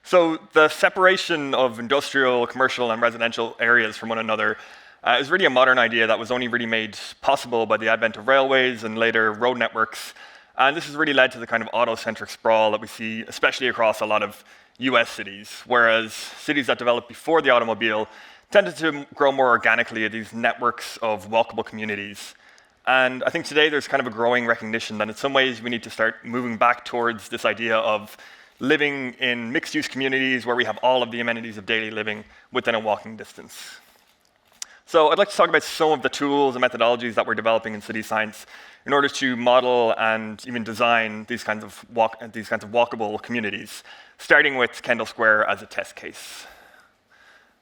So the separation of industrial, commercial, and residential areas from one another is really a modern idea that was only really made possible by the advent of railways and later road networks. And this has really led to the kind of auto-centric sprawl that we see, especially across a lot of US cities, whereas cities that developed before the automobile tended to grow more organically at these networks of walkable communities. And I think today there's kind of a growing recognition that in some ways we need to start moving back towards this idea of living in mixed-use communities where we have all of the amenities of daily living within a walking distance. So I'd like to talk about some of the tools and methodologies that we're developing in city science in order to model and even design these kinds of walkable communities, starting with Kendall Square as a test case.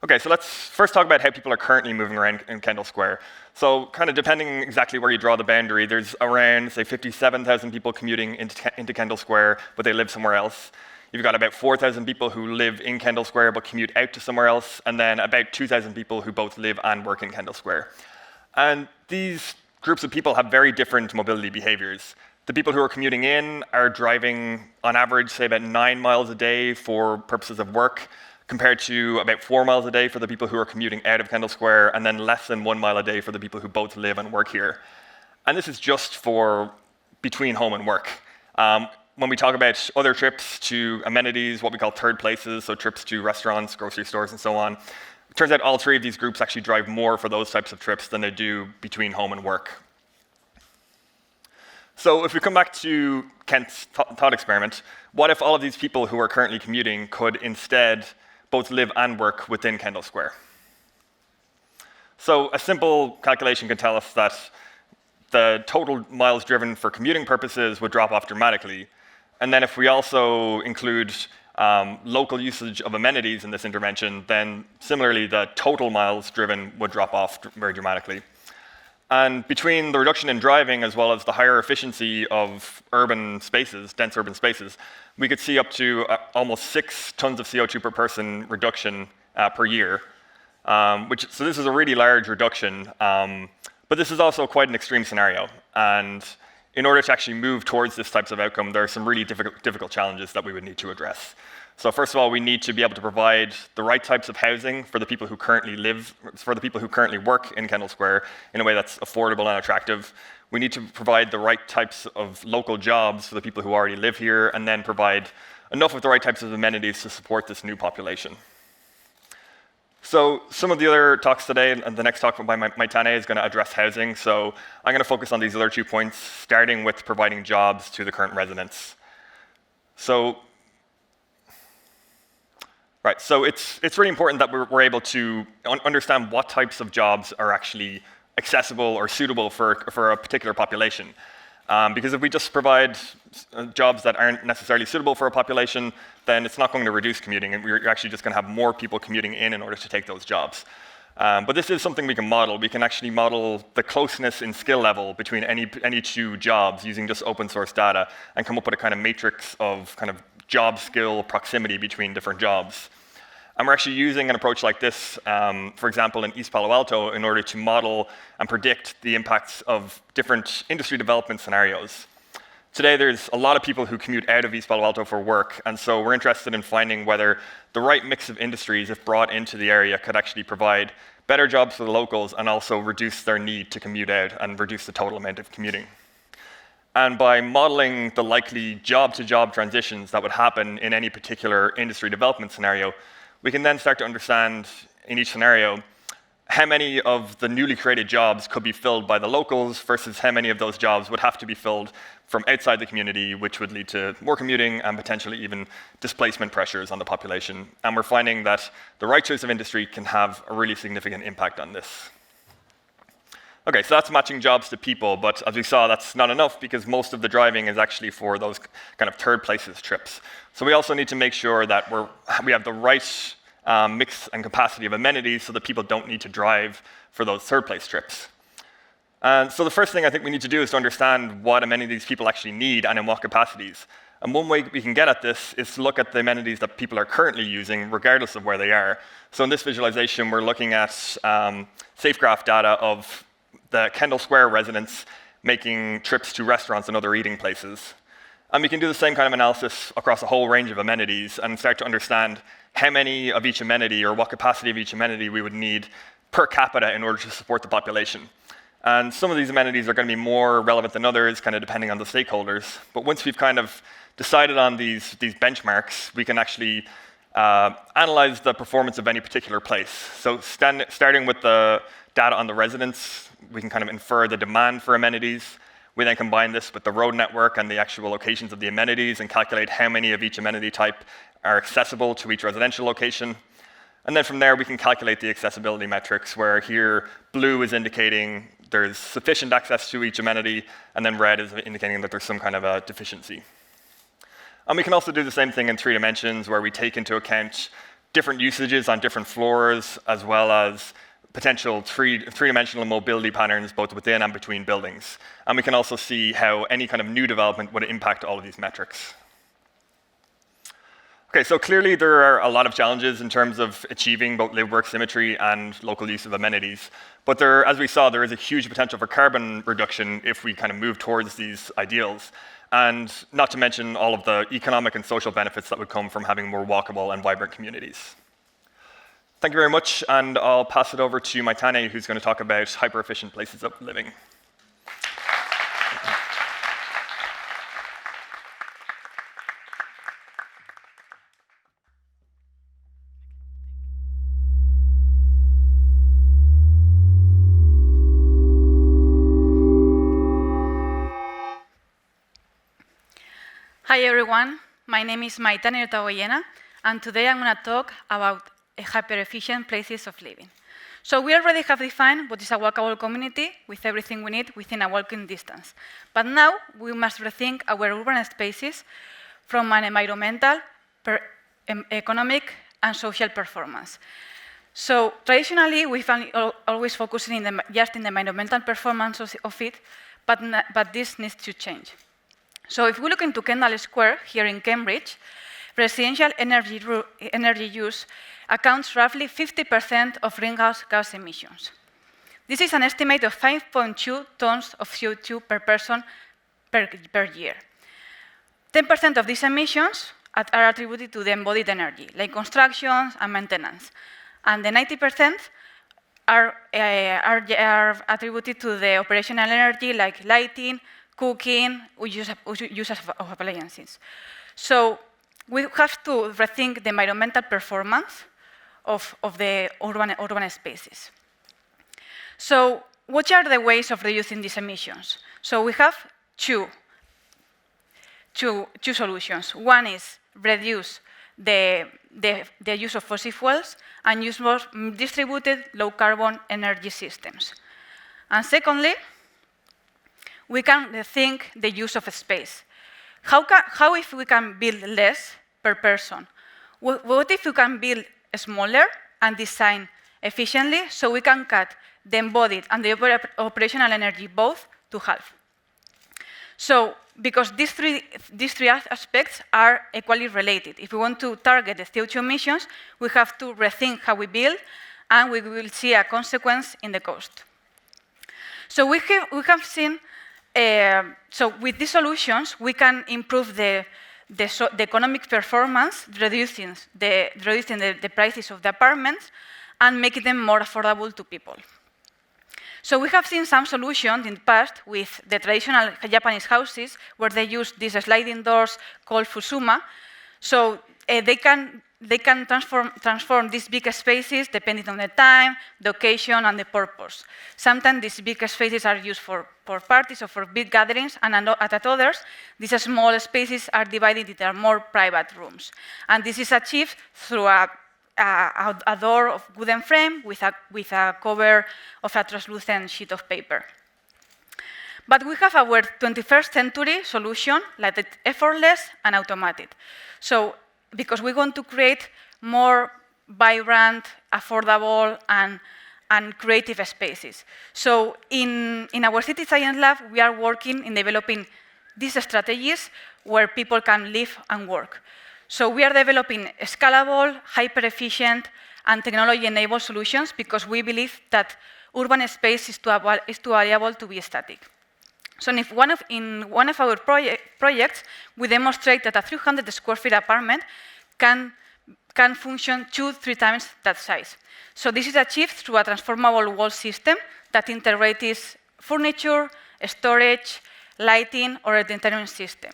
Okay, so let's first talk about how people are currently moving around in Kendall Square. So kind of depending exactly where you draw the boundary, there's around, say, 57,000 people commuting into Kendall Square, but they live somewhere else. You've got about 4,000 people who live in Kendall Square but commute out to somewhere else, and then about 2,000 people who both live and work in Kendall Square. And these groups of people have very different mobility behaviors. The people who are commuting in are driving, on average, say, about 9 miles a day for purposes of work, compared to about 4 miles a day for the people who are commuting out of Kendall Square, and then less than 1 mile a day for the people who both live and work here. And this is just for between home and work. When we talk about other trips to amenities, what we call third places, so trips to restaurants, grocery stores, and so on, it turns out all three of these groups actually drive more for those types of trips than they do between home and work. So if we come back to Kent's thought experiment, what if all of these people who are currently commuting could instead both live and work within Kendall Square? So a simple calculation can tell us that the total miles driven for commuting purposes would drop off dramatically. And then if we also include local usage of amenities in this intervention, then similarly the total miles driven would drop off very dramatically. And between the reduction in driving as well as the higher efficiency of urban spaces, dense urban spaces, we could see up to almost 6 tons of CO2 per person reduction per year. So this is a really large reduction, but this is also quite an extreme scenario. And in order to actually move towards this types of outcome, there are some really difficult challenges that we would need to address. So first of all, we need to be able to provide the right types of housing for the people who currently work in Kendall Square in a way that's affordable and attractive. We need to provide the right types of local jobs for the people who already live here, and then provide enough of the right types of amenities to support this new population. So some of the other talks today, and the next talk by Maitane is going to address housing. So I'm going to focus on these other 2 points, starting with providing jobs to the current residents. So Right, so it's really important that we're able to understand what types of jobs are actually accessible or suitable for a particular population. Because if we just provide jobs that aren't necessarily suitable for a population, then it's not going to reduce commuting, and you're actually just going to have more people commuting in order to take those jobs. But this is something we can model. We can actually model the closeness in skill level between any two jobs using just open source data and come up with a kind of matrix of kind of job skill proximity between different jobs. And we're actually using an approach like this, for example, in East Palo Alto, in order to model and predict the impacts of different industry development scenarios. Today, there's a lot of people who commute out of East Palo Alto for work, and so we're interested in finding whether the right mix of industries, if brought into the area, could actually provide better jobs for the locals and also reduce their need to commute out and reduce the total amount of commuting. And by modeling the likely job-to-job transitions that would happen in any particular industry development scenario, we can then start to understand in each scenario how many of the newly created jobs could be filled by the locals versus how many of those jobs would have to be filled from outside the community, which would lead to more commuting and potentially even displacement pressures on the population. And we're finding that the right choice of industry can have a really significant impact on this. Okay, so that's matching jobs to people, but as we saw, that's not enough because most of the driving is actually for those kind of third places trips. So we also need to make sure that we have the right mix and capacity of amenities so that people don't need to drive for those third place trips. And so the first thing I think we need to do is to understand what amenities people actually need and in what capacities. And one way we can get at this is to look at the amenities that people are currently using, regardless of where they are. So in this visualization, we're looking at SafeGraph data of the Kendall Square residents making trips to restaurants and other eating places. And we can do the same kind of analysis across a whole range of amenities and start to understand how many of each amenity or what capacity of each amenity we would need per capita in order to support the population. And some of these amenities are going to be more relevant than others, kind of depending on the stakeholders. But once we've kind of decided on these benchmarks, we can actually analyze the performance of any particular place. So starting with the data on the residents, we can kind of infer the demand for amenities. We then combine this with the road network and the actual locations of the amenities and calculate how many of each amenity type are accessible to each residential location. And then from there, we can calculate the accessibility metrics, where here, blue is indicating there's sufficient access to each amenity, and then red is indicating that there's some kind of a deficiency. And we can also do the same thing in 3 dimensions, where we take into account different usages on different floors, as well as potential three-dimensional mobility patterns both within and between buildings. And we can also see how any kind of new development would impact all of these metrics. Okay, so clearly there are a lot of challenges in terms of achieving both live-work symmetry and local use of amenities. But there, as we saw, there is a huge potential for carbon reduction if we kind of move towards these ideals. And not to mention all of the economic and social benefits that would come from having more walkable and vibrant communities. Thank you very much, and I'll pass it over to Maitane, who's going to talk about hyper-efficient places of living. Hi everyone, my name is Maitane Otagoyena, and today I'm going to talk about hyper-efficient places of living. So we already have defined what is a walkable community with everything we need within a walking distance. But now we must rethink our urban spaces from an environmental, economic, and social performance. So traditionally, we've always focused just in the environmental performance of it, but this needs to change. So if we look into Kendall Square here in Cambridge, residential energy use accounts roughly 50% of greenhouse gas emissions. This is an estimate of 5.2 tons of CO2 per person per year. 10% of these emissions are attributed to the embodied energy, like construction and maintenance. And the 90% are attributed to the operational energy, like lighting, cooking, or use of appliances. So we have to rethink the environmental performance of the urban spaces. So what are the ways of reducing these emissions? So we have two solutions. One is reduce the the use of fossil fuels and use more distributed low-carbon energy systems. And secondly, we can rethink the use of space. How if we can build less per person? What if we can build smaller and design efficiently so we can cut the embodied and the operational energy both to half? So, because these three aspects are equally related. If we want to target the CO2 emissions, we have to rethink how we build, and we will see a consequence in the cost. So we have seen, so with these solutions, we can improve the economic performance, reducing the prices of the apartments, and making them more affordable to people. So we have seen some solutions in the past with the traditional Japanese houses where they use these sliding doors called fusuma. So they can transform these big spaces depending on the time, the occasion, and the purpose. Sometimes these big spaces are used for parties or for big gatherings, and at others, these small spaces are divided into more private rooms. And this is achieved through a door of wooden frame with a cover of a translucent sheet of paper. But we have our 21st century solution, like it's effortless and automated. So, because we want to create more vibrant, affordable, and creative spaces. So, in our City Science Lab, we are working in developing these strategies where people can live and work. So we are developing scalable, hyper-efficient, and technology-enabled solutions because we believe that urban space is too variable to be static. So in one of our projects, we demonstrate that a 300 square feet apartment can function 2-3 times that size. So this is achieved through a transformable wall system that integrates furniture, storage, lighting, or entertainment system.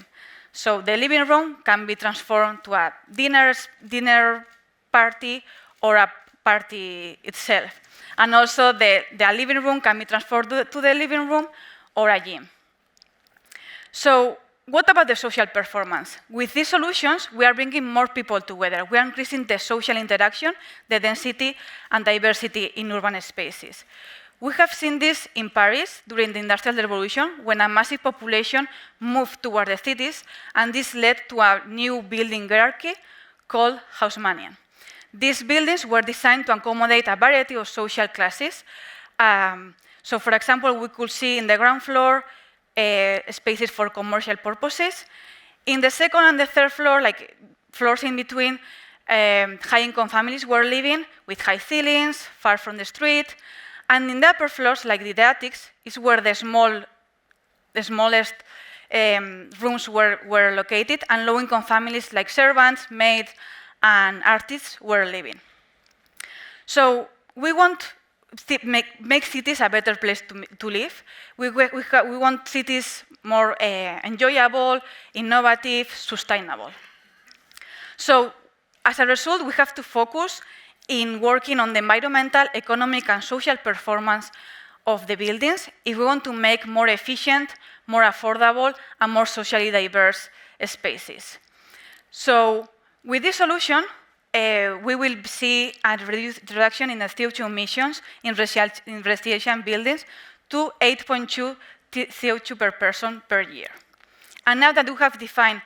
So the living room can be transformed to a dinner party or a party itself. And also the living room can be transformed to the living room or a gym. So what about the social performance? With these solutions, we are bringing more people together. We are increasing the social interaction, the density, and diversity in urban spaces. We have seen this in Paris during the Industrial Revolution, when a massive population moved toward the cities, and this led to a new building hierarchy called Haussmannian. These buildings were designed to accommodate a variety of social classes. So, for example, we could see in the ground floor spaces for commercial purposes. In the second and the third floor, like floors in between, high-income families were living with high ceilings, far from the street. And in the upper floors, like the attics, is where the smallest rooms were located, and low-income families like servants, maids, and artists were living. So we want to make cities a better place to live. We want cities more enjoyable, innovative, sustainable. So as a result, we have to focus in working on the environmental, economic, and social performance of the buildings if we want to make more efficient, more affordable, and more socially diverse spaces. So with this solution, we will see a reduction in the CO2 emissions in residential buildings to 8.2 CO2 per person per year. And now that we have defined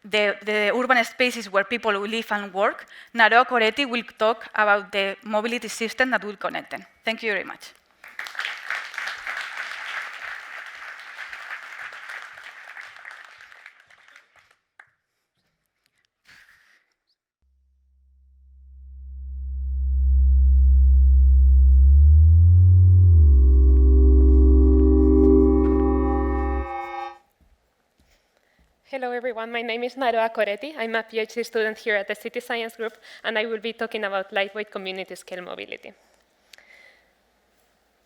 the urban spaces where people will live and work, Naroa Coretti will talk about the mobility system that will connect them. Thank you very much. Hello, everyone. My name is Naroa Coretti. I'm a PhD student here at the City Science Group, and I will be talking about lightweight community-scale mobility.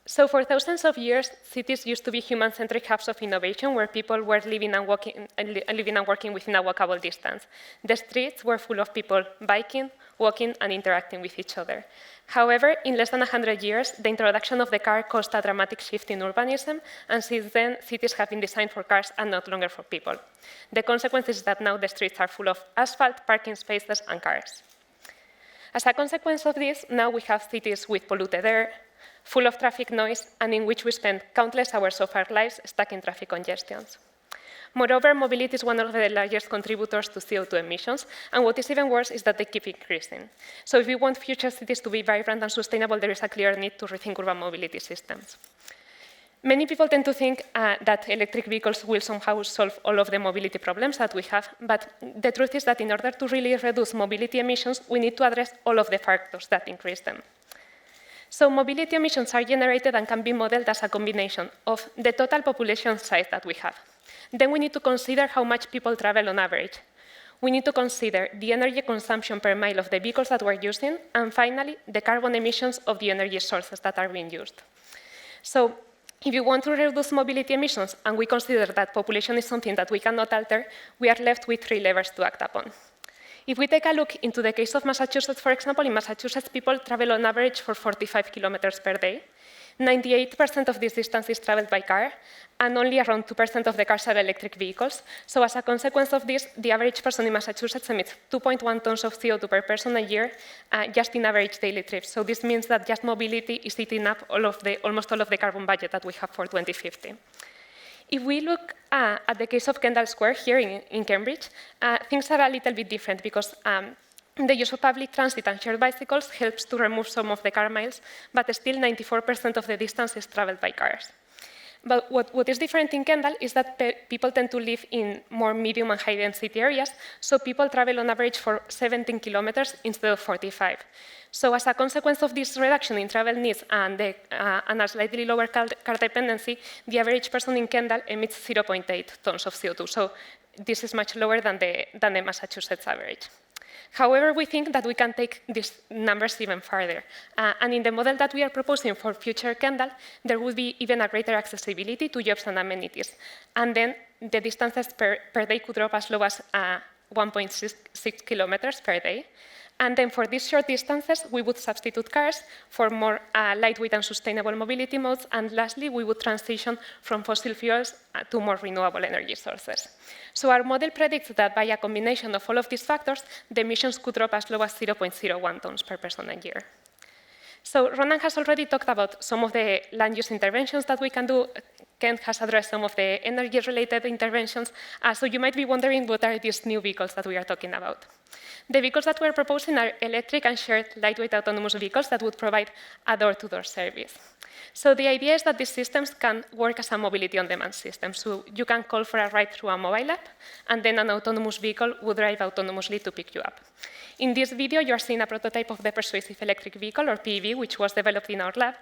So for thousands of years, cities used to be human-centric hubs of innovation where people were living and working within a walkable distance. The streets were full of people biking, walking, and interacting with each other. However, in less than 100 years, the introduction of the car caused a dramatic shift in urbanism, and since then, cities have been designed for cars and not longer for people. The consequence is that now the streets are full of asphalt, parking spaces, and cars. As a consequence of this, now we have cities with polluted air, full of traffic noise, and in which we spend countless hours of our lives stuck in traffic congestions. Moreover, mobility is one of the largest contributors to CO2 emissions, and what is even worse is that they keep increasing. So if we want future cities to be vibrant and sustainable, there is a clear need to rethink urban mobility systems. Many people tend to think that electric vehicles will somehow solve all of the mobility problems that we have, but the truth is that in order to really reduce mobility emissions, we need to address all of the factors that increase them. So mobility emissions are generated and can be modeled as a combination of the total population size that we have. Then we need to consider how much people travel on average. We need to consider the energy consumption per mile of the vehicles that we're using, and finally, the carbon emissions of the energy sources that are being used. So if you want to reduce mobility emissions, and we consider that population is something that we cannot alter, we are left with 3 levers to act upon. If we take a look into the case of Massachusetts, for example, in Massachusetts, people travel on average for 45 kilometers per day. 98% of this distance is traveled by car, and only around 2% of the cars are electric vehicles. So as a consequence of this, the average person in Massachusetts emits 2.1 tons of CO2 per person a year, just in average daily trips. So this means that just mobility is eating up almost all of the carbon budget that we have for 2050. If we look at the case of Kendall Square here in Cambridge, things are a little bit different because the use of public transit and shared bicycles helps to remove some of the car miles, but still 94% of the distance is traveled by cars. But what is different in Kendall is that people tend to live in more medium and high density areas, so people travel on average for 17 kilometers instead of 45. So as a consequence of this reduction in travel needs and a slightly lower car dependency, the average person in Kendall emits 0.8 tons of CO2. So this is much lower than the Massachusetts average. However, we think that we can take these numbers even further. And in the model that we are proposing for future Kendall, there will be even a greater accessibility to jobs and amenities. And then the distances per day could drop as low as 1.6 kilometers per day. And then for these short distances, we would substitute cars for more lightweight and sustainable mobility modes. And lastly, we would transition from fossil fuels to more renewable energy sources. So our model predicts that by a combination of all of these factors, the emissions could drop as low as 0.01 tons per person a year. So Ronan has already talked about some of the land use interventions that we can do. Kent has addressed some of the energy-related interventions. So you might be wondering, what are these new vehicles that we are talking about? The vehicles that we're proposing are electric and shared lightweight autonomous vehicles that would provide a door-to-door service. So the idea is that these systems can work as a mobility on-demand system. So you can call for a ride through a mobile app, and then an autonomous vehicle would drive autonomously to pick you up. In this video, you're seeing a prototype of the Persuasive Electric Vehicle, or PEV, which was developed in our lab.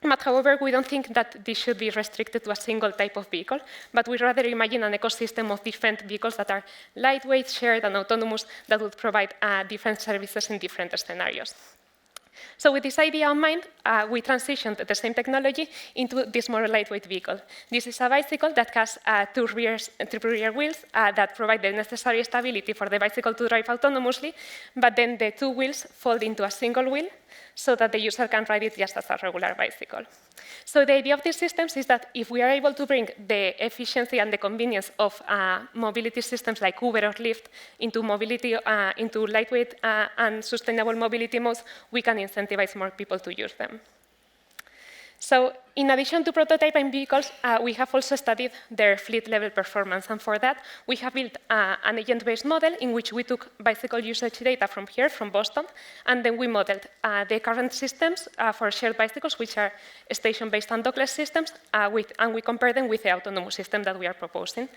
But however, we don't think that this should be restricted to a single type of vehicle, but we rather imagine an ecosystem of different vehicles that are lightweight, shared, and autonomous that would provide different services in different scenarios. So with this idea in mind, we transitioned the same technology into this more lightweight vehicle. This is a bicycle that has two rear wheels that provide the necessary stability for the bicycle to drive autonomously, but then the two wheels fold into a single wheel so that the user can ride it just as a regular bicycle. So the idea of these systems is that if we are able to bring the efficiency and the convenience of mobility systems like Uber or Lyft into mobility, into lightweight and sustainable mobility modes, we can incentivize more people to use them. So in addition to prototyping vehicles, we have also studied their fleet-level performance. And for that, we have built an agent-based model in which we took bicycle usage data from here, from Boston, and then we modeled the current systems for shared bicycles, which are station-based and dockless systems, and we compared them with the autonomous system that we are proposing.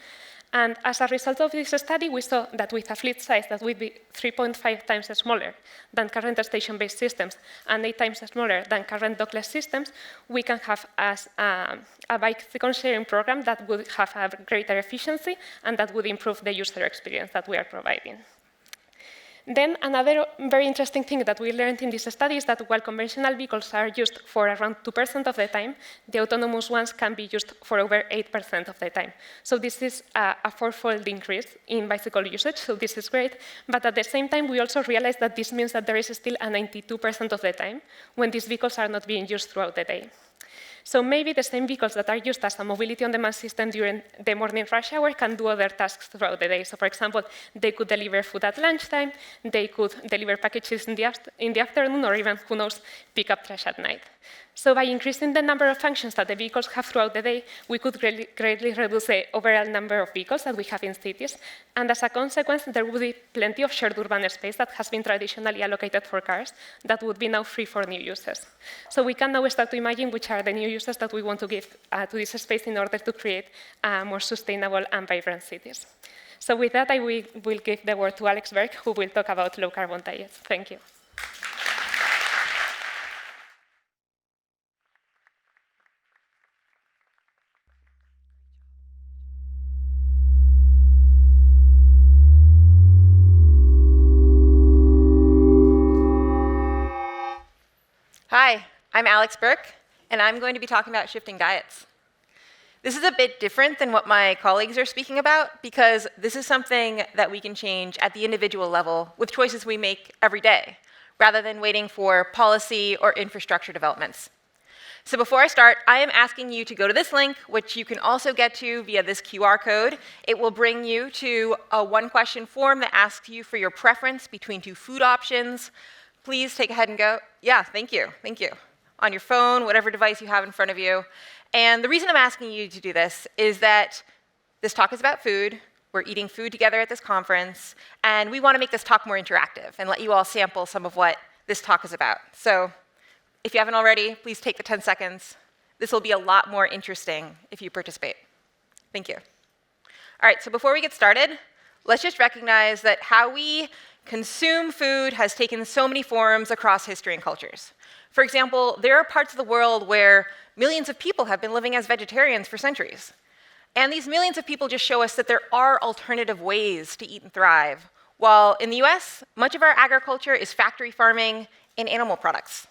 And as a result of this study, we saw that with a fleet size that would be 3.5 times smaller than current station-based systems and 8 times smaller than current dockless systems, we can have a bicycle sharing program that would have a greater efficiency and that would improve the user experience that we are providing. Then another very interesting thing that we learned in this study is that while conventional vehicles are used for around 2% of the time, the autonomous ones can be used for over 8% of the time. So this is a fourfold increase in bicycle usage, so this is great. But at the same time, we also realized that this means that there is still a 92% of the time when these vehicles are not being used throughout the day. So maybe the same vehicles that are used as a mobility on-demand system during the morning rush hour can do other tasks throughout the day. So for example, they could deliver food at lunchtime, they could deliver packages in the afternoon, or even, who knows, pick up trash at night. So by increasing the number of functions that the vehicles have throughout the day, we could greatly reduce the overall number of vehicles that we have in cities. And as a consequence, there would be plenty of shared urban space that has been traditionally allocated for cars that would be now free for new uses. So we can now start to imagine which are the new uses that we want to give to this space in order to create more sustainable and vibrant cities. So with that, I will give the word to Alex Berg, who will talk about low-carbon diets. Thank you. Hi, I'm Alex Burke, and I'm going to be talking about shifting diets. This is a bit different than what my colleagues are speaking about because this is something that we can change at the individual level with choices we make every day, rather than waiting for policy or infrastructure developments. So before I start, I am asking you to go to this link, which you can also get to via this QR code. It will bring you to a one-question form that asks you for your preference between two food options. Please take ahead and go. Yeah, thank you. On your phone, whatever device you have in front of you. And the reason I'm asking you to do this is that this talk is about food. We're eating food together at this conference, and we want to make this talk more interactive and let you all sample some of what this talk is about. So if you haven't already, please take the 10 seconds. This will be a lot more interesting if you participate. Thank you. All right, so before we get started, let's just recognize that how we consume food has taken so many forms across history and cultures. For example, there are parts of the world where millions of people have been living as vegetarians for centuries. And these millions of people just show us that there are alternative ways to eat and thrive, while in the US, much of our agriculture is factory farming and animal products.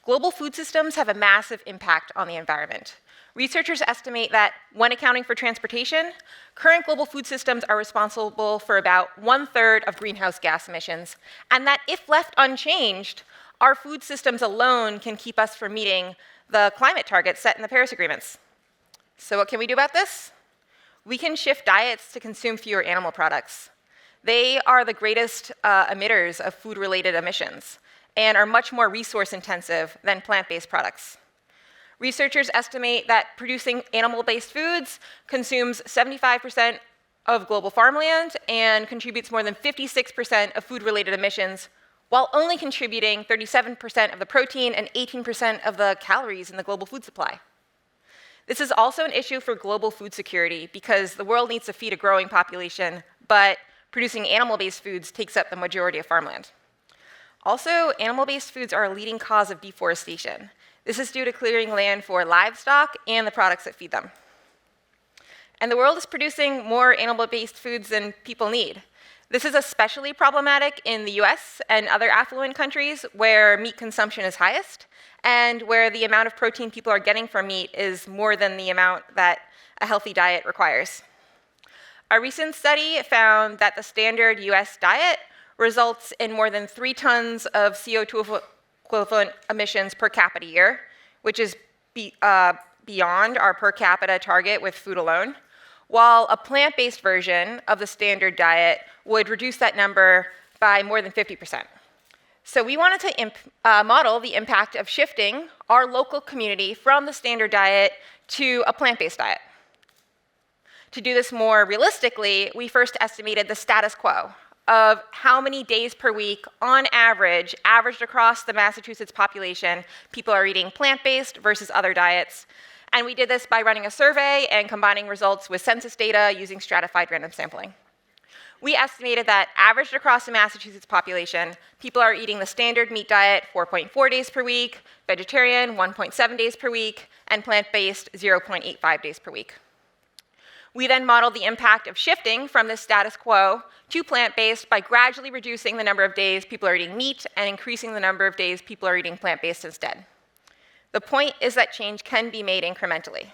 Global food systems have a massive impact on the environment. Researchers estimate that when accounting for transportation, current global food systems are responsible for about 1/3 of greenhouse gas emissions, and that if left unchanged, our food systems alone can keep us from meeting the climate targets set in the Paris Agreements. So what can we do about this? We can shift diets to consume fewer animal products. They are the greatest emitters of food-related emissions and are much more resource-intensive than plant-based products. Researchers estimate that producing animal-based foods consumes 75% of global farmland and contributes more than 56% of food-related emissions, while only contributing 37% of the protein and 18% of the calories in the global food supply. This is also an issue for global food security because the world needs to feed a growing population, but producing animal-based foods takes up the majority of farmland. Also, animal-based foods are a leading cause of deforestation. This is due to clearing land for livestock and the products that feed them. And the world is producing more animal-based foods than people need. This is especially problematic in the US and other affluent countries where meat consumption is highest and where the amount of protein people are getting from meat is more than the amount that a healthy diet requires. A recent study found that the standard US diet results in more than 3 tons of CO2 equivalent emissions per capita year, which is beyond our per capita target with food alone, while a plant-based version of the standard diet would reduce that number by more than 50%. So we wanted to model the impact of shifting our local community from the standard diet to a plant-based diet. To do this more realistically, we first estimated the status quo of how many days per week, on average, averaged across the Massachusetts population, people are eating plant-based versus other diets. And we did this by running a survey and combining results with census data using stratified random sampling. We estimated that averaged across the Massachusetts population, people are eating the standard meat diet 4.4 days per week, vegetarian 1.7 days per week, and plant-based 0.85 days per week. We then modeled the impact of shifting from this status quo to plant-based by gradually reducing the number of days people are eating meat and increasing the number of days people are eating plant-based instead. The point is that change can be made incrementally.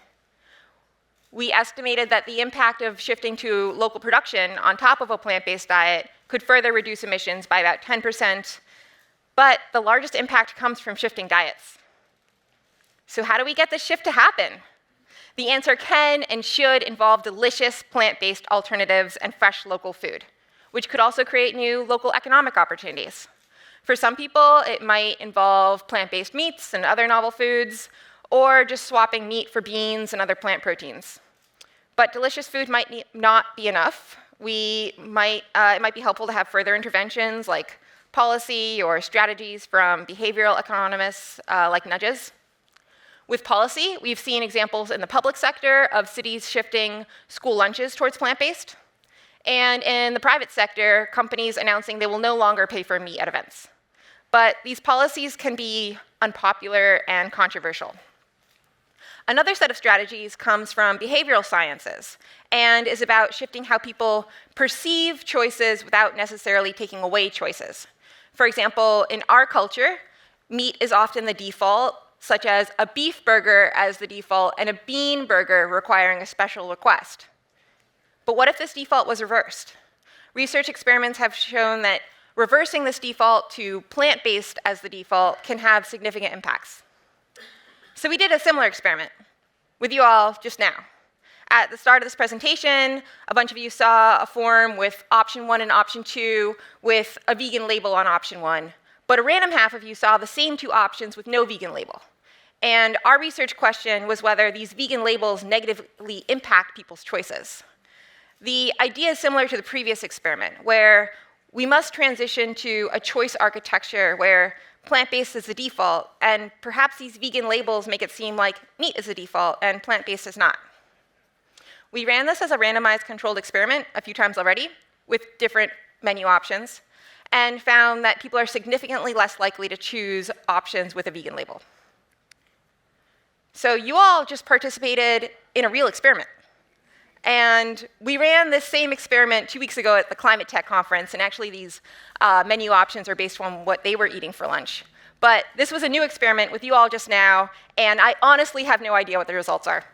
We estimated that the impact of shifting to local production on top of a plant-based diet could further reduce emissions by about 10%, but the largest impact comes from shifting diets. So how do we get this shift to happen? The answer can and should involve delicious plant-based alternatives and fresh local food, which could also create new local economic opportunities. For some people, it might involve plant-based meats and other novel foods, or just swapping meat for beans and other plant proteins. But delicious food might not be enough. It might be helpful to have further interventions like policy or strategies from behavioral economists like nudges. With policy, we've seen examples in the public sector of cities shifting school lunches towards plant-based, and in the private sector, companies announcing they will no longer pay for meat at events. But these policies can be unpopular and controversial. Another set of strategies comes from behavioral sciences and is about shifting how people perceive choices without necessarily taking away choices. For example, in our culture, meat is often the default, such as a beef burger as the default and a bean burger requiring a special request. But what if this default was reversed? Research experiments have shown that reversing this default to plant-based as the default can have significant impacts. So we did a similar experiment with you all just now. At the start of this presentation, a bunch of you saw a form with option 1 and option 2 with a vegan label on option 1, but a random half of you saw the same 2 options with no vegan label. And our research question was whether these vegan labels negatively impact people's choices. The idea is similar to the previous experiment, where we must transition to a choice architecture where plant-based is the default, and perhaps these vegan labels make it seem like meat is the default and plant-based is not. We ran this as a randomized controlled experiment a few times already with different menu options and found that people are significantly less likely to choose options with a vegan label. So you all just participated in a real experiment. And we ran this same experiment 2 weeks ago at the Climate Tech Conference, and actually these menu options are based on what they were eating for lunch. But this was a new experiment with you all just now, and I honestly have no idea what the results are.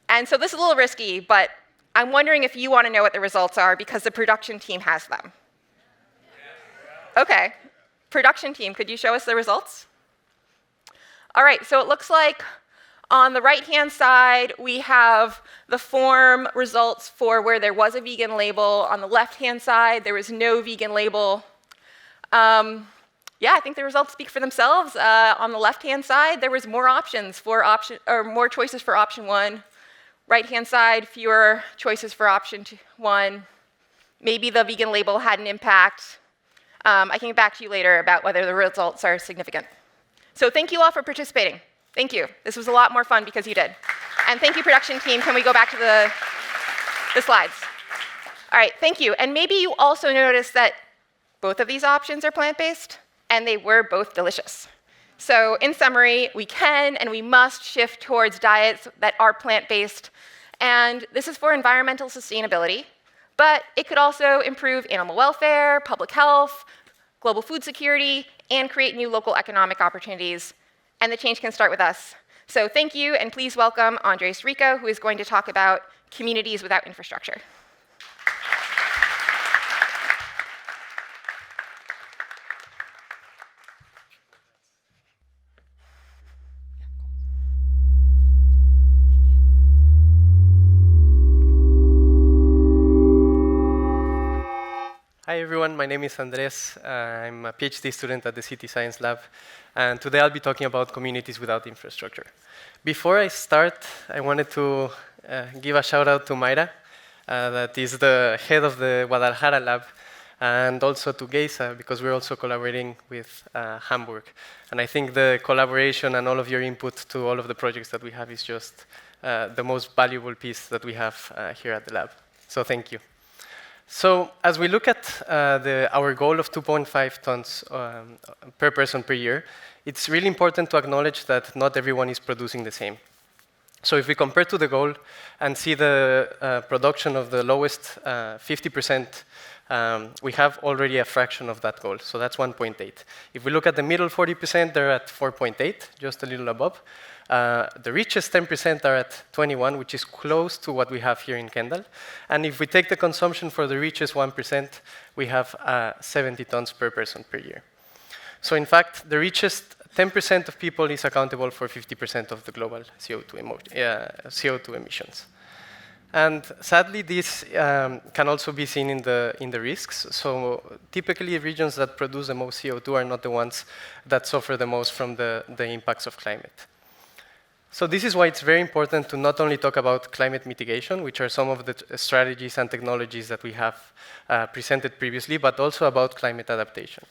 And so this is a little risky, but I'm wondering if you want to know what the results are because the production team has them. Okay, production team, could you show us the results? All right, so it looks like on the right-hand side, we have the form results for where there was a vegan label. On the left-hand side, there was no vegan label. Yeah, I think the results speak for themselves. On the left-hand side, there was more options for more choices for option 1. Right-hand side, fewer choices for option 1. Maybe the vegan label had an impact. I can get back to you later about whether the results are significant. So thank you all for participating. Thank you. This was a lot more fun because you did. And thank you, production team. Can we go back to the slides? All right, thank you. And maybe you also noticed that both of these options are plant-based, and they were both delicious. So in summary, we can and we must shift towards diets that are plant-based. And this is for environmental sustainability, but it could also improve animal welfare, public health, global food security, and create new local economic opportunities. And the change can start with us. So thank you, and please welcome Andres Rico, who is going to talk about communities without infrastructure. Hi everyone, my name is Andres. I'm a PhD student at the City Science Lab, and today I'll be talking about communities without infrastructure. Before I start, I wanted to give a shout out to Mayra, that is the head of the Guadalajara lab, and also to Geisa, because we're also collaborating with Hamburg. And I think the collaboration and all of your input to all of the projects that we have is just the most valuable piece that we have here at the lab. So thank you. So as we look at our goal of 2.5 tons per person per year, it's really important to acknowledge that not everyone is producing the same. So if we compare to the goal and see the production of the lowest 50%, we have already a fraction of that goal. So that's 1.8. If we look at the middle 40%, they're at 4.8, just a little above. The richest 10% are at 21, which is close to what we have here in Kendall. And if we take the consumption for the richest 1%, we have 70 tons per person per year. So in fact, the richest 10% of people is accountable for 50% of the global CO2 emissions. And sadly, this can also be seen in the risks. So typically, regions that produce the most CO2 are not the ones that suffer the most from the impacts of climate. So this is why it's very important to not only talk about climate mitigation, which are some of the strategies and technologies that we have presented previously, but also about climate adaptation.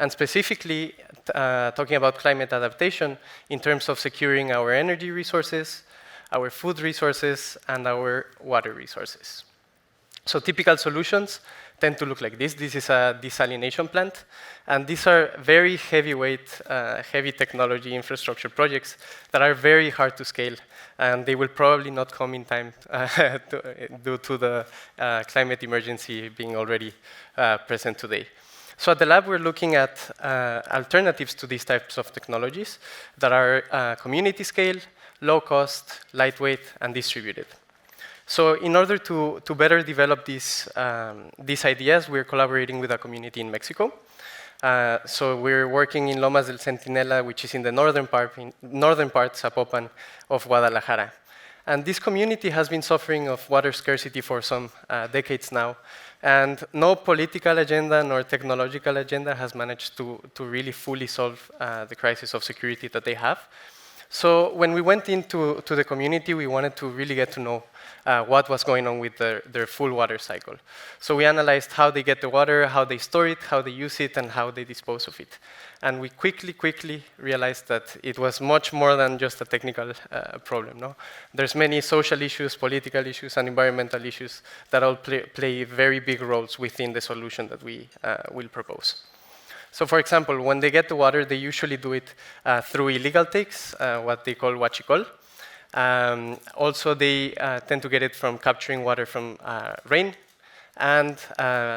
And specifically, talking about climate adaptation in terms of securing our energy resources, our food resources, and our water resources. So typical solutions tend to look like this. This is a desalination plant, and these are very heavyweight, heavy technology infrastructure projects that are very hard to scale, and they will probably not come in time due to the climate emergency being already present today. So at the lab, we're looking at alternatives to these types of technologies that are community scale, low cost, lightweight, and distributed. So in order to better develop these ideas, we're collaborating with a community in Mexico. So we're working in Lomas del Centinela, which is in the northern part, Zapopan, of Guadalajara. And this community has been suffering of water scarcity for some decades now. And no political agenda nor technological agenda has managed to really fully solve the crisis of security that they have. So when we went into the community, we wanted to really get to know what was going on with their full water cycle. So we analyzed how they get the water, how they store it, how they use it, and how they dispose of it. And we quickly realized that it was much more than just a technical problem. No? There's many social issues, political issues, and environmental issues that all play very big roles within the solution that we will propose. So for example, when they get the water, they usually do it through illegal takes, what they call huachicol. Also, they tend to get it from capturing water from rain, and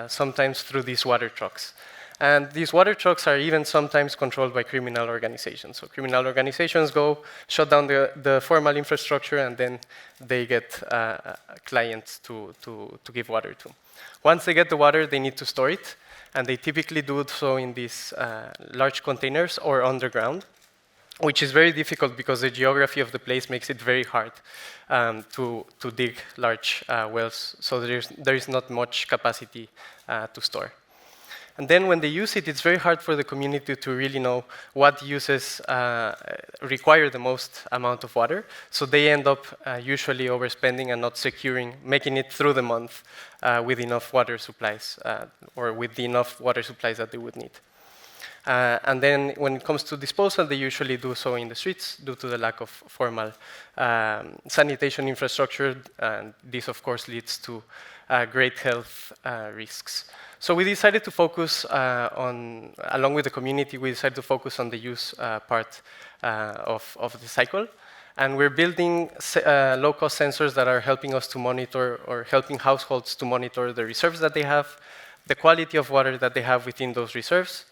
sometimes through these water trucks. And these water trucks are even sometimes controlled by criminal organizations. So criminal organizations go, shut down the formal infrastructure, and then they get clients to give water to. Once they get the water, they need to store it. And they typically do so in these large containers or underground, which is very difficult because the geography of the place makes it very hard to dig large wells. So there is not much capacity to store. And then when they use it, it's very hard for the community to really know what uses require the most amount of water. So they end up usually overspending and not securing, making it through the month with enough water supplies, or with the enough water supplies that they would need. And then when it comes to disposal, they usually do so in the streets due to the lack of formal sanitation infrastructure. And this, of course, leads to great health risks. So we decided to focus along with the community, we decided to focus on the use part of the cycle. And we're building low-cost sensors that are helping us to monitor, or helping households to monitor the reserves that they have, the quality of water that they have within those reserves,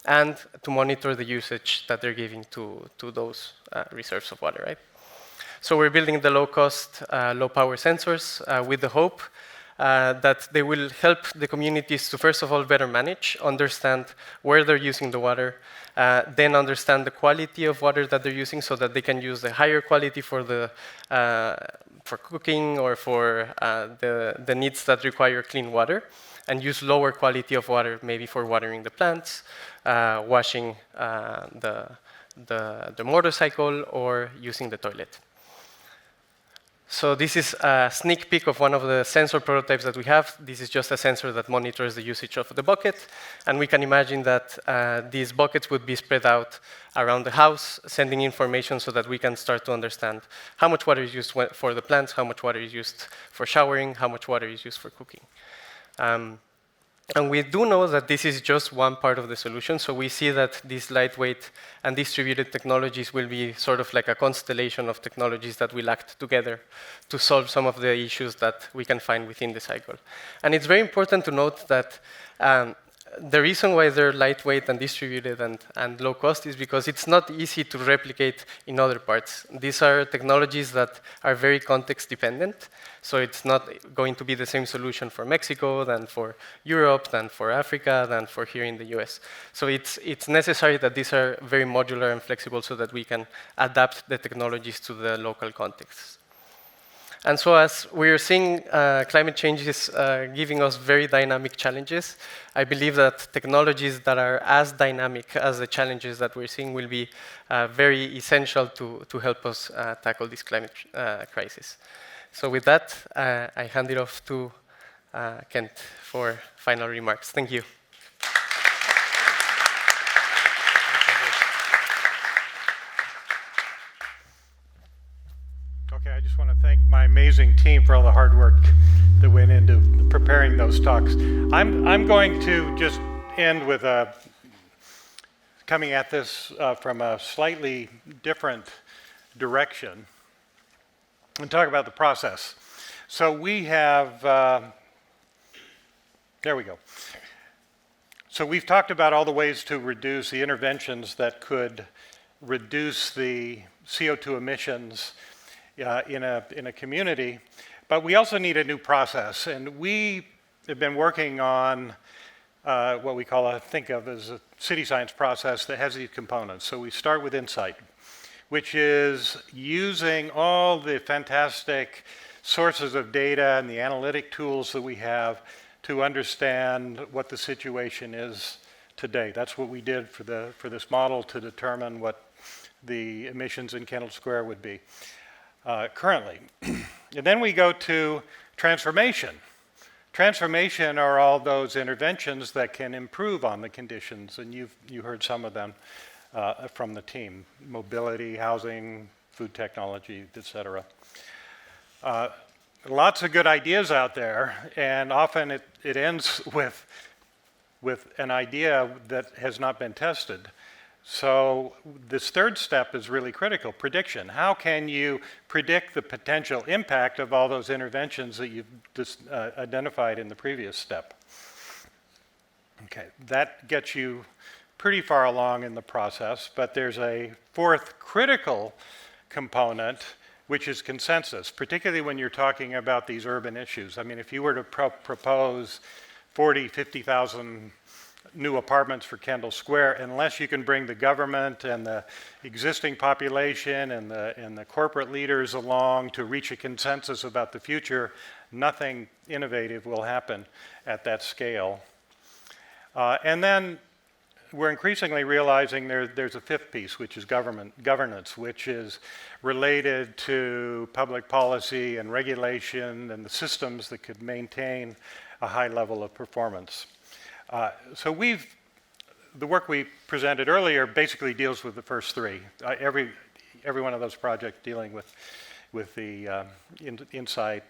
and to monitor the usage that they're giving to those reserves of water, right? So we're building the low-cost, low-power sensors with the hope that they will help the communities to, first of all, better manage, understand where they're using the water, then understand the quality of water that they're using so that they can use the higher quality for cooking or for the needs that require clean water, and use lower quality of water maybe for watering the plants, washing the motorcycle, or using the toilet. So this is a sneak peek of one of the sensor prototypes that we have. This is just a sensor that monitors the usage of the bucket. And we can imagine that these buckets would be spread out around the house, sending information so that we can start to understand how much water is used for the plants, how much water is used for showering, how much water is used for cooking. And we do know that this is just one part of the solution. So we see that these lightweight and distributed technologies will be sort of like a constellation of technologies that will act together to solve some of the issues that we can find within the cycle. And it's very important to note that the reason why they're lightweight and distributed and low cost is because it's not easy to replicate in other parts. These are technologies that are very context dependent, so it's not going to be the same solution for Mexico than for Europe, than for Africa, than for here in the US. So it's necessary that these are very modular and flexible so that we can adapt the technologies to the local context. And so as we're seeing climate change is giving us very dynamic challenges, I believe that technologies that are as dynamic as the challenges that we're seeing will be very essential to help us tackle this climate crisis. So with that, I hand it off to Kent for final remarks. Thank you. Okay, I just want to thank my amazing team for all the hard work that went into preparing those talks. I'm going to just end with coming at this from a slightly different direction and talk about the process. So we have, there we go. So we've talked about all the ways to reduce the interventions that could reduce the CO2 emissions in a community, but we also need a new process. And we have been working on what we think of as a city science process that has these components. So we start with insight, which is using all the fantastic sources of data and the analytic tools that we have to understand what the situation is today. That's what we did for this model to determine what the emissions in Kendall Square would be currently. And then we go to transformation. Transformation are all those interventions that can improve on the conditions, and you heard some of them from the team: mobility, housing, food technology, etc. Lots of good ideas out there, and often it ends with an idea that has not been tested. So this third step is really critical: prediction. How can you predict the potential impact of all those interventions that you've identified in the previous step? Okay, that gets you pretty far along in the process, but there's a fourth critical component, which is consensus, particularly when you're talking about these urban issues. I mean, if you were to propose 40, 50,000 new apartments for Kendall Square, unless you can bring the government and the existing population and the corporate leaders along to reach a consensus about the future, nothing innovative will happen at that scale. And then we're increasingly realizing there's a fifth piece, which is governance, which is related to public policy and regulation and the systems that could maintain a high level of performance. So the work we presented earlier basically deals with the first three. Every one of those projects dealing with the insight,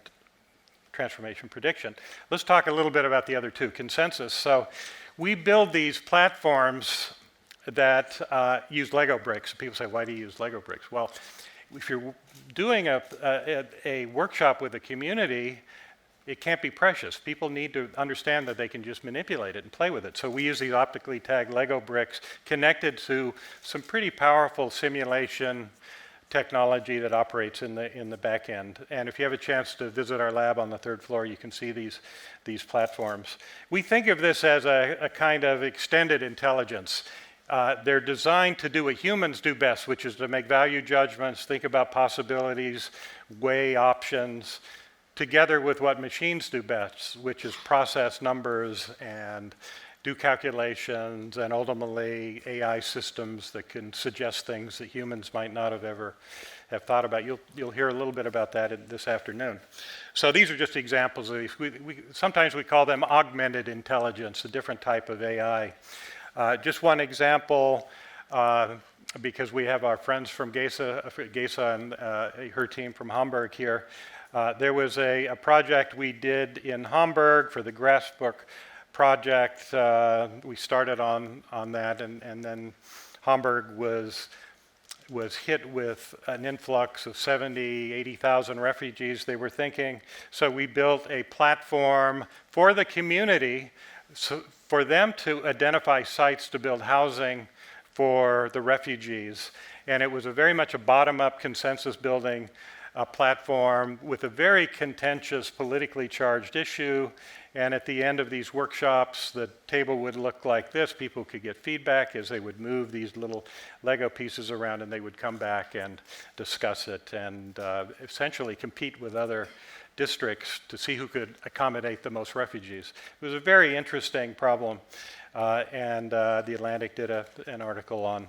transformation, prediction. Let's talk a little bit about the other two, consensus. So we build these platforms that use Lego bricks. People say, why do you use Lego bricks? Well, if you're doing a workshop with a community, it can't be precious. People need to understand that they can just manipulate it and play with it. So we use these optically tagged Lego bricks connected to some pretty powerful simulation technology that operates in the back end. And if you have a chance to visit our lab on the third floor, you can see these platforms. We think of this as a kind of extended intelligence. They're designed to do what humans do best, which is to make value judgments, think about possibilities, weigh options, together with what machines do best, which is process numbers and do calculations, and ultimately AI systems that can suggest things that humans might not have ever have thought about. You'll hear a little bit about that this afternoon. So these are just examples of these. Sometimes we call them augmented intelligence, a different type of AI. Just one example, because we have our friends from Gesa and her team from Hamburg here. There was a project we did in Hamburg for the Grassbook project. We started on that, and then Hamburg was hit with an influx of 70, 80,000 refugees, they were thinking. So we built a platform for the community so for them to identify sites to build housing for the refugees. And it was very much a bottom-up consensus building platform with a very contentious, politically charged issue. And at the end of these workshops, the table would look like this. People could get feedback as they would move these little Lego pieces around, and they would come back and discuss it and essentially compete with other districts to see who could accommodate the most refugees. It was a very interesting problem, and The Atlantic did an article on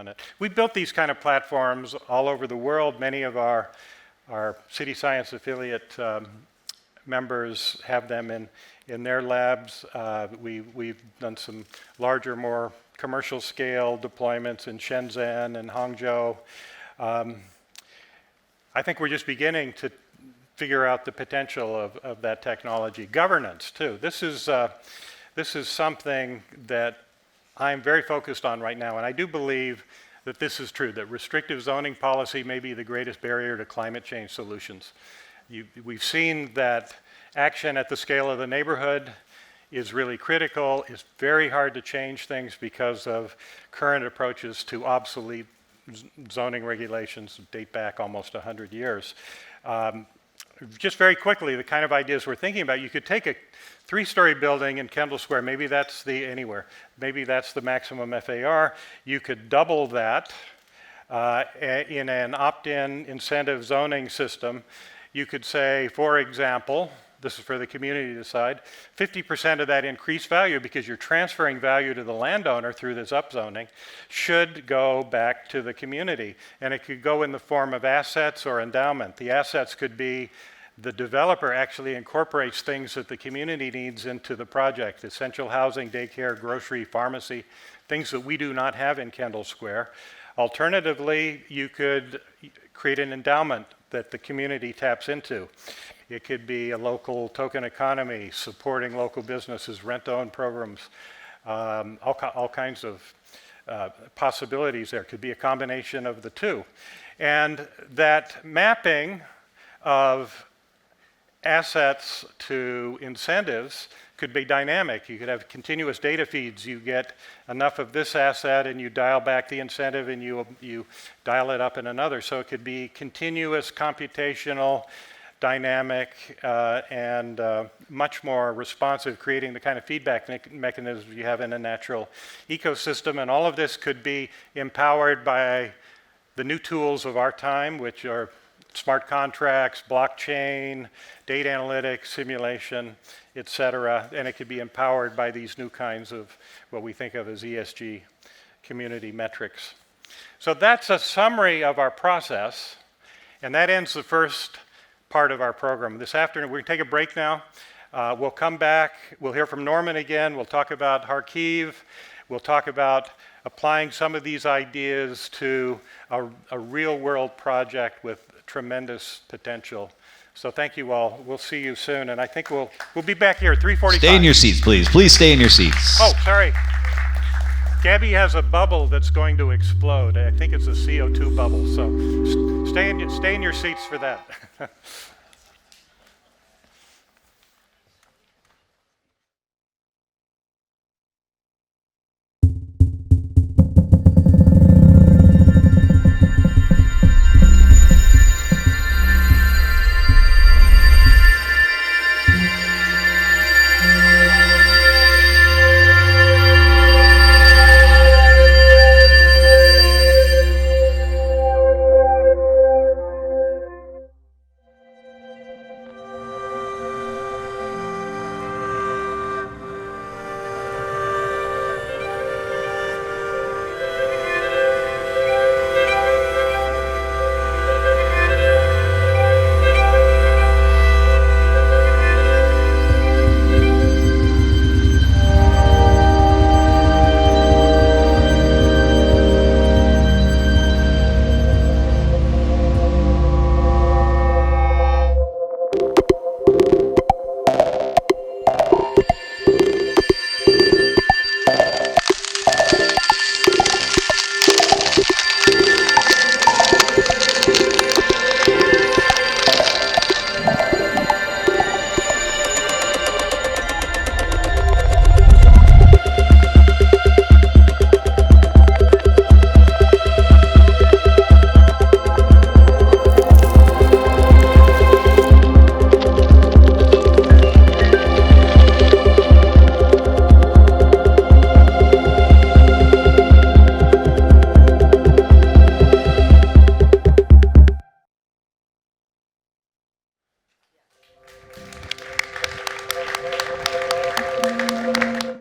it. We built these kind of platforms all over the world. Many of our City Science affiliate members have them in their labs. We've done some larger, more commercial scale deployments in Shenzhen and Hangzhou. I think we're just beginning to figure out the potential of that technology. Governance, too. This is something that I'm very focused on right now, and I do believe that this is true, that restrictive zoning policy may be the greatest barrier to climate change solutions. We've seen that action at the scale of the neighborhood is really critical. It's very hard to change things because of current approaches to obsolete zoning regulations that date back almost 100 years. Just very quickly, the kind of ideas we're thinking about, you could take a 3-story building in Kendall Square, maybe that's maybe that's the maximum FAR. You could double that in an opt-in incentive zoning system. You could say, for example, this is for the community to decide, 50% of that increased value, because you're transferring value to the landowner through this upzoning, should go back to the community. And it could go in the form of assets or endowment. The assets could be the developer actually incorporates things that the community needs into the project, essential housing, daycare, grocery, pharmacy, things that we do not have in Kendall Square. Alternatively, you could create an endowment that the community taps into. It could be a local token economy, supporting local businesses, rent-to-own programs, all kinds of possibilities there. Could be a combination of the two. And that mapping of assets to incentives could be dynamic. You could have continuous data feeds. You get enough of this asset and you dial back the incentive and you dial it up in another. So it could be continuous, computational, dynamic, and much more responsive, creating the kind of feedback mechanisms you have in a natural ecosystem. And all of this could be empowered by the new tools of our time, which are smart contracts, blockchain, data analytics, simulation, et cetera. And it could be empowered by these new kinds of what we think of as ESG community metrics. So that's a summary of our process. And that ends the first part of our program. This afternoon, we're going to take a break now. We'll come back. We'll hear from Norman again. We'll talk about Kharkiv. We'll talk about applying some of these ideas to a real-world project with tremendous potential. So thank you all. We'll see you soon. And I think we'll be back here at 3:45. Stay in your seats, please. Please stay in your seats. Oh, sorry. Gabby has a bubble that's going to explode. I think it's a CO2 bubble. So stay in your seats for that.